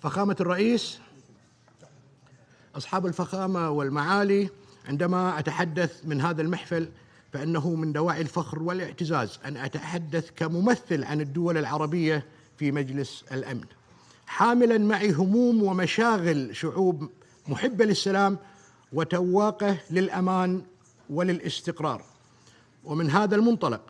فخامة الرئيس، أصحاب الفخامة والمعالي، عندما أتحدث من هذا المحفل فإنه من دواعي الفخر والاعتزاز أن أتحدث كممثل عن الدول العربية في مجلس الأمن، حاملاً معي هموم ومشاغل شعوب محبة للسلام وتواقة للأمان وللاستقرار. ومن هذا المنطلق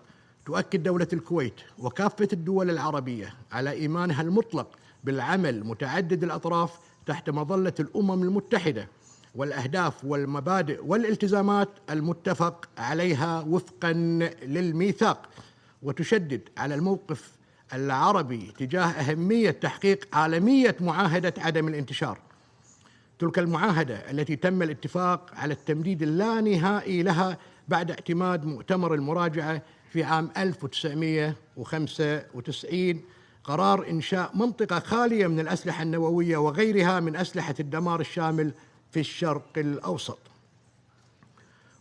تؤكد دولة الكويت وكافة الدول العربية على إيمانها المطلق بالعمل متعدد الأطراف تحت مظلة الأمم المتحدة والأهداف والمبادئ والالتزامات المتفق عليها وفقا للميثاق، وتشدد على الموقف العربي تجاه أهمية تحقيق عالمية معاهدة عدم الانتشار، تلك المعاهدة التي تم الاتفاق على التمديد اللانهائي لها بعد اعتماد مؤتمر المراجعة في عام 1995 قرار إنشاء منطقة خالية من الأسلحة النووية وغيرها من أسلحة الدمار الشامل في الشرق الأوسط.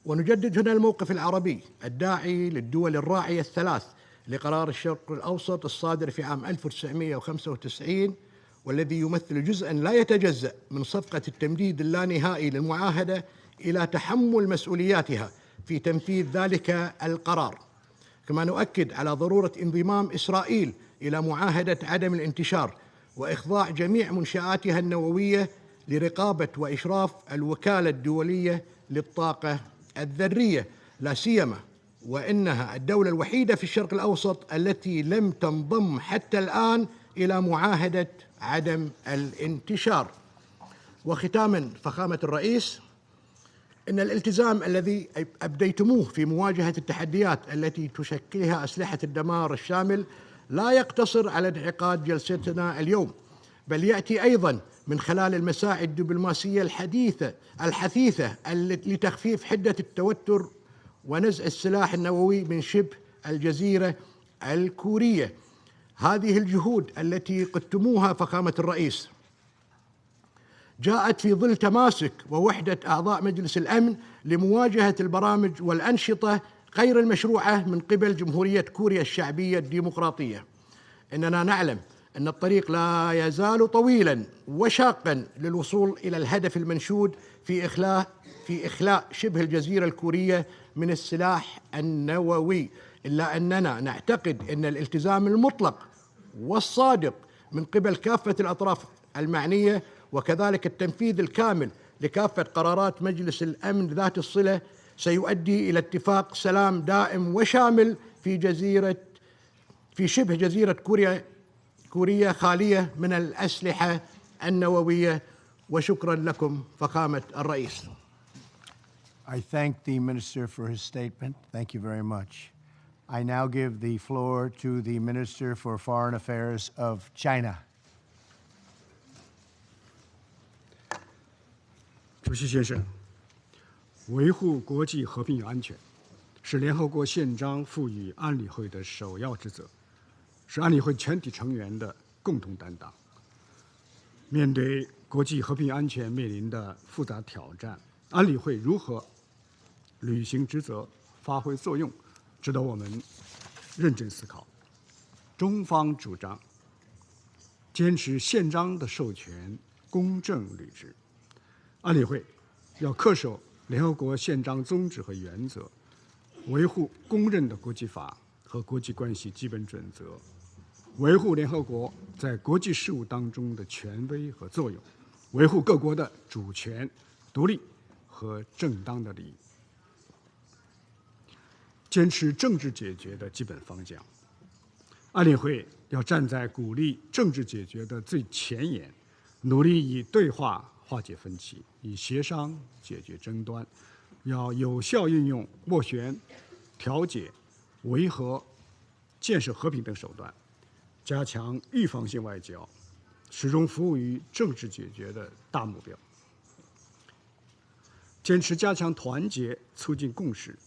ونجدد هنا الموقف العربي الداعي للدول الراعية الثلاث لقرار الشرق الأوسط الصادر في عام 1995 والذي يمثل جزءاً لا يتجزأ من صفقة التمديد اللانهائي للمعاهدة إلى تحمل مسؤولياتها في تنفيذ ذلك القرار. كما نؤكد على ضرورة انضمام إسرائيل إلى معاهدة عدم الانتشار وإخضاع جميع منشآتها النووية لرقابة وإشراف الوكالة الدولية للطاقة الذرية، لا سيما وإنها الدولة الوحيدة في الشرق الأوسط التي لم تنضم حتى الآن إلى معاهدة عدم الانتشار. وختاما فخامة الرئيس، إن الالتزام الذي أبديتموه في مواجهة التحديات التي تشكلها أسلحة الدمار الشامل لا يقتصر على انعقاد جلستنا اليوم، بل يأتي أيضا من خلال المساعي الدبلوماسية الحثيثة لتخفيف حدة التوتر ونزع السلاح النووي من شبه الجزيرة الكورية. هذه الجهود التي قدتموها فخامة الرئيس جاءت في ظل تماسك ووحدة أعضاء مجلس الأمن لمواجهة البرامج والأنشطة غير المشروعة من قبل جمهورية كوريا الشعبية الديمقراطية. إننا نعلم أن الطريق لا يزال طويلا وشاقا للوصول إلى الهدف المنشود في إخلاء شبه الجزيرة الكورية من السلاح النووي، إلا أننا نعتقد أن الالتزام المطلق والصادق من قبل كافة الأطراف المعنية وكذلك التنفيذ الكامل لكافة قرارات مجلس الأمن ذات الصلة سيؤدي إلى اتفاق سلام دائم وشامل في شبه جزيرة كوريا خالية من الأسلحة النووية. وشكرا لكم فخامة الرئيس. I thank the Minister for his statement. Thank you very much. I now give the floor to the Minister for Foreign Affairs of China. 主席先生，维护国际和平与安全是联合国宪章赋予安理会的首要职责，是安理会全体成员的共同担当。面对国际和平与安全面临的复杂挑战，安理会如何履行职责、发挥作用，值得我们认真思考。中方主张坚持宪章的授权，公正履职。安理会要恪守联合国宪章宗旨和原则，维护公认的国际法和国际关系基本准则，维护联合国在国际事务当中的权威和作用，维护各国的主权、独立和正当的利益，坚持政治解决的基本方向。安理会要站在鼓励政治解决的最前沿，努力以对话化解分歧，以协商解决争端，要有效运用斡旋、调解、维和、建设和平等手段，加强预防性外交，始终服务于政治解决的大目标。坚持加强团结，促进共识。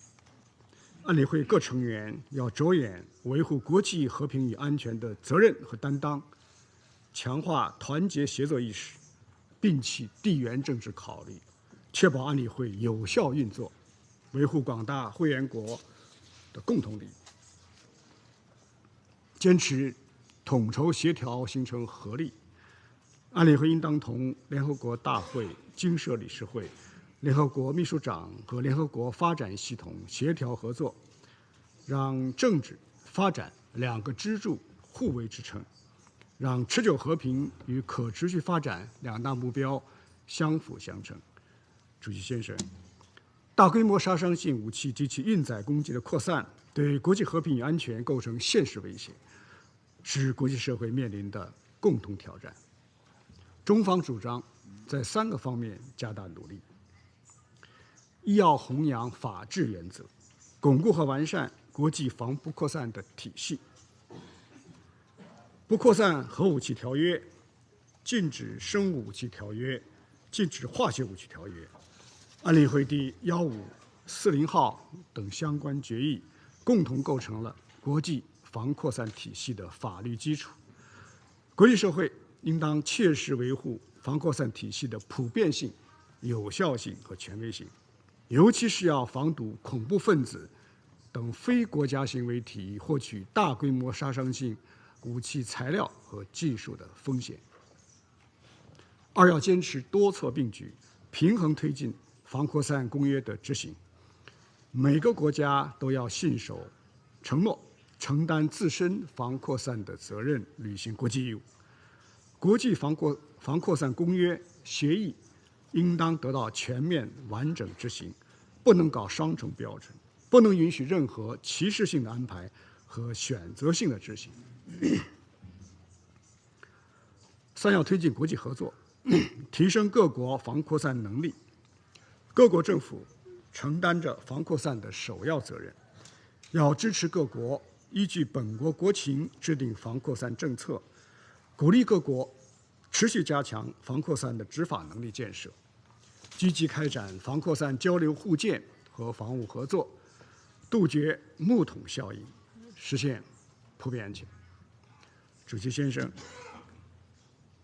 安理会各成员要着眼维护国际和平与安全的责任和担当，强化团结协作意识，摒弃地缘政治考虑，确保安理会有效运作，维护广大会员国的共同利益。坚持统筹协调，形成合力。安理会应当同联合国大会、经社理事会、联合国秘书长和联合国发展系统协调合作，让政治、发展两个支柱互为支撑，让持久和平与可持续发展两大目标相辅相成。主席先生，大规模杀伤性武器及其运载攻击的扩散对国际和平与安全构成现实威胁，是国际社会面临的共同挑战。中方主张在3个方面加大努力：一要弘扬法治原则，巩固和完善国际防不扩散的体系；不扩散核武器条约、禁止生物武器条约、禁止化学武器条约、安理会第1540号等相关决议，共同构成了国际防扩散体系的法律基础。国际社会应当切实维护防扩散体系的普遍性、有效性和权威性，尤其是要防堵恐怖分子等非国家行为体获取大规模杀伤性武器材料和技术的风险。二要坚持多措并举，平衡推进防扩散公约的执行。每个国家都要信守承诺，承担自身防扩散的责任，履行国际义务。国际防扩散公约协议应当得到全面完整执行，不能搞双重标准，不能允许任何歧视性的安排和选择性的执行。三要推进国际合作，提升各国防扩散能力。各国政府承担着防扩散的首要责任，要支持各国依据本国国情制定防扩散政策，鼓励各国持续加强防扩散的执法能力建设，积极开展防扩散交流互鉴和防务合作，杜绝木桶效应，实现普遍安全。主席先生，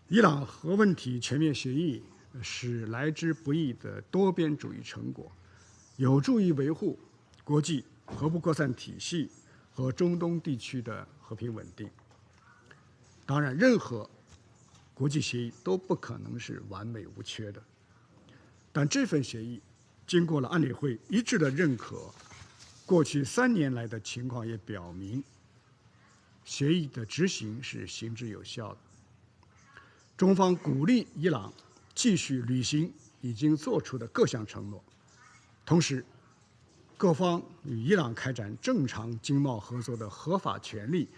伊朗核问题全面协议是来之不易的多边主义成果，有助于维护国际核不扩散体系和中东地区的和平稳定。当然，任何国际协议都不可能是完美无缺的，但这份协议经过了安理会一致的认可，过去3年来的情况也表明，协议的执行是行之有效的。中方鼓励伊朗继续履行已经做出的各项承诺，同时，各方与伊朗开展正常经贸合作的合法权利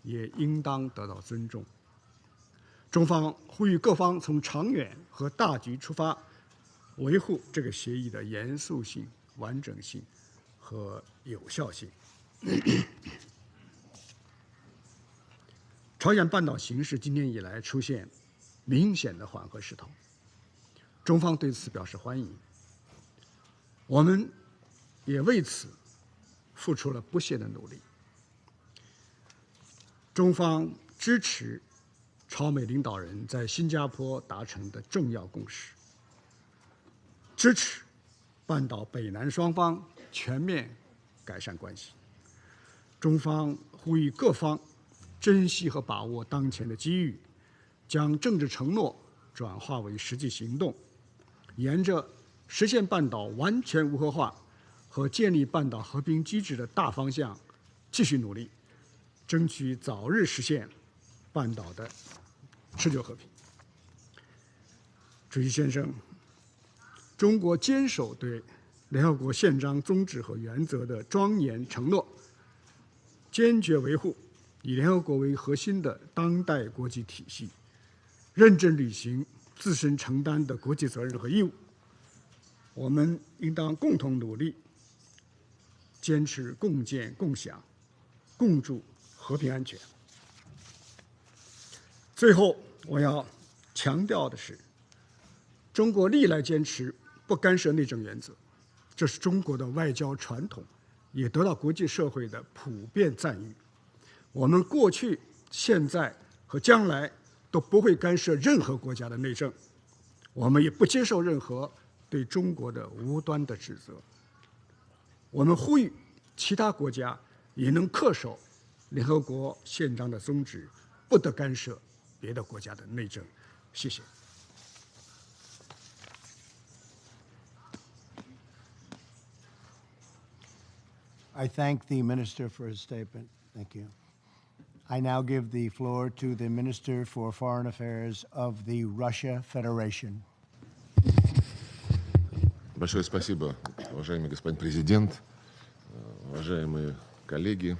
也应当得到尊重。中方呼吁各方从长远和大局出发，维护这个协议的严肃性、完整性和有效性。朝鲜半岛形势今年以来出现明显的缓和势头，中方对此表示欢迎。我们也为此付出了不懈的努力。中方支持朝美领导人在新加坡达成的重要共识，支持半岛北南双方全面改善关系。中方呼吁各方珍惜和把握当前的机遇，将政治承诺转化为实际行动，沿着实现半岛完全无核化和建立半岛和平机制的大方向继续努力，争取早日实现半岛的持久和平。主席先生，中国坚守对联合国宪章宗旨和原则的庄严承诺，坚决维护以联合国为核心的当代国际体系，认真履行自身承担的国际责任和义务。我们应当共同努力，坚持共建共享，共筑和平安全。最后，我要强调的是，中国历来坚持不干涉内政原则，这是中国的外交传统，也得到国际社会的普遍赞誉。我们过去、现在和将来都不会干涉任何国家的内政，我们也不接受任何对中国的无端的指责。我们呼吁其他国家也能恪守联合国宪章的宗旨，不得干涉别的国家的内政。谢谢。I thank the Minister for his statement. Thank you. I now give the floor to the Minister for Foreign Affairs of the Russia Federation. Большое спасибо, уважаемый господин президент, уважаемые коллеги.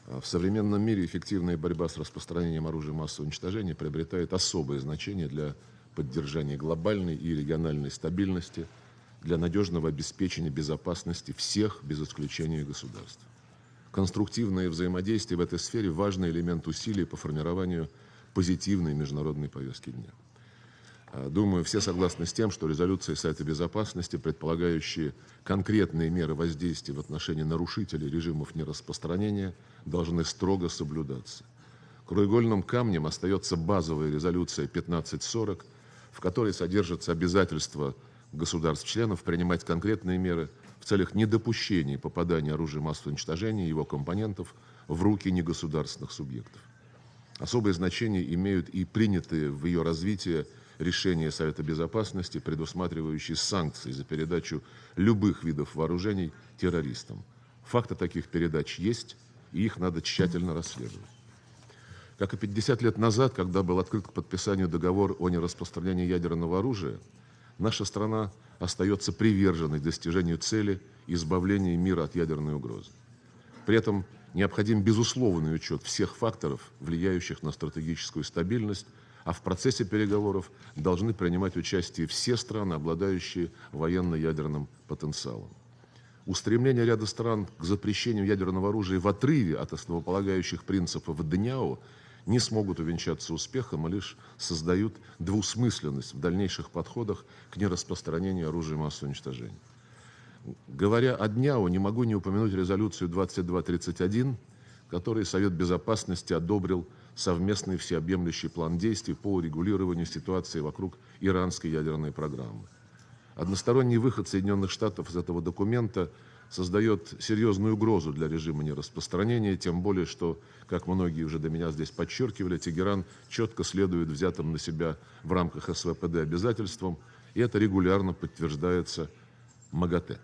В современном мире эффективная борьба с распространением оружия массового уничтожения приобретает особое значение для поддержания глобальной и региональной стабильности, для надежного обеспечения безопасности всех, без исключения государств. Конструктивное взаимодействие в этой сфере – важный элемент усилий по формированию позитивной международной повестки дня. Думаю, все согласны с тем, что резолюции Совета Безопасности, предполагающие конкретные меры воздействия в отношении нарушителей режимов нераспространения, должны строго соблюдаться. Краеугольным камнем остается базовая резолюция 1540, в которой содержатся обязательства государств-членов принимать конкретные меры в целях недопущения попадания оружия массового уничтожения и его компонентов в руки негосударственных субъектов. Особое значение имеют и принятые в ее развитии решения Совета Безопасности, предусматривающие санкции за передачу любых видов вооружений террористам. Факты таких передач есть, и их надо тщательно расследовать. Как и 50 лет назад, когда был открыт к подписанию договор о нераспространении ядерного оружия, наша страна остается приверженной достижению цели избавления мира от ядерной угрозы. При этом необходим безусловный учет всех факторов, влияющих на стратегическую стабильность, а в процессе переговоров должны принимать участие все страны, обладающие военно-ядерным потенциалом. Устремление ряда стран к запрещению ядерного оружия в отрыве от основополагающих принципов ДНЯО не смогут увенчаться успехом, а лишь создают двусмысленность в дальнейших подходах к нераспространению оружия массового уничтожения. Говоря о ДНЯО, не могу не упомянуть резолюцию 2231, которой Совет Безопасности одобрил совместный всеобъемлющий план действий по урегулированию ситуации вокруг иранской ядерной программы. Односторонний выход Соединенных Штатов из этого документа создает серьезную угрозу для режима нераспространения, тем более, что, как многие уже до меня здесь подчеркивали, Тегеран четко следует взятым на себя в рамках СВПД обязательствам, и это регулярно подтверждается МАГАТЭ.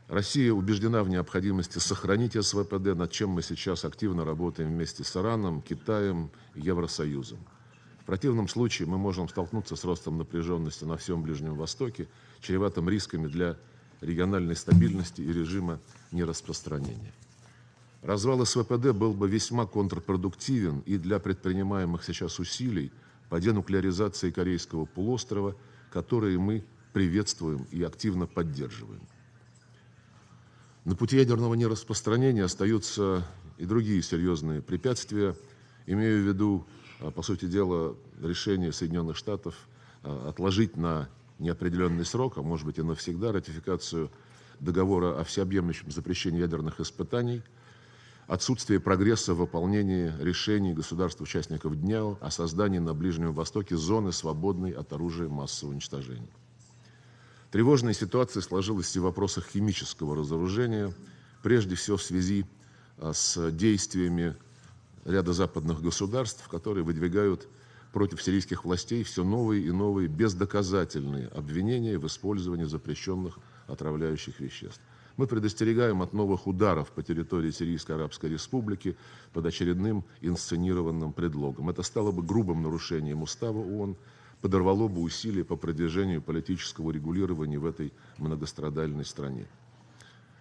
Россия убеждена в необходимости сохранить СВПД, над чем мы сейчас активно работаем вместе с Ираном, Китаем и Евросоюзом. В противном случае мы можем столкнуться с ростом напряженности на всем Ближнем Востоке, чреватым рисками для региональной стабильности и режима нераспространения. Развал СВПД был бы весьма контрпродуктивен и для предпринимаемых сейчас усилий по денуклеаризации Корейского полуострова, которые мы приветствуем и активно поддерживаем. На пути ядерного нераспространения остаются и другие серьезные препятствия. Имею в виду, по сути дела, решение Соединенных Штатов отложить на неопределенный срок, а может быть и навсегда, ратификацию договора о всеобъемлющем запрещении ядерных испытаний, отсутствие прогресса в выполнении решений государств-участников ДНЯО о создании на Ближнем Востоке зоны, свободной от оружия массового уничтожения. Тревожная ситуация сложилась и в вопросах химического разоружения, прежде всего в связи с действиями ряда западных государств, которые выдвигают против сирийских властей все новые и новые бездоказательные обвинения в использовании запрещенных отравляющих веществ. Мы предостерегаем от новых ударов по территории Сирийской Арабской Республики под очередным инсценированным предлогом. Это стало бы грубым нарушением Устава ООН, подорвало бы усилия по продвижению политического регулирования в этой многострадальной стране.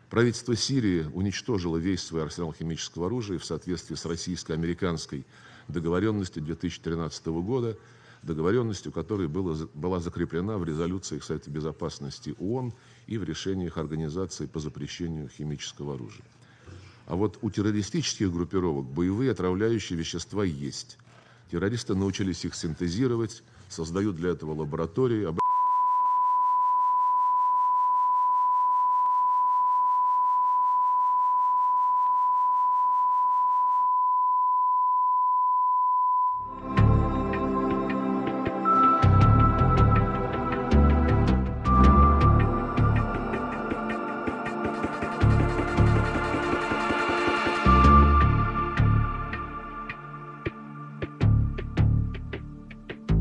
Правительство Сирии уничтожило весь свой арсенал химического оружия в соответствии с российско-американской договоренностью 2013 года, договоренностью, которая была закреплена в резолюциях Совета Безопасности ООН и в решениях Организации по запрещению химического оружия. А вот у террористических группировок боевые отравляющие вещества есть. Террористы научились их синтезировать, создают для этого лаборатории.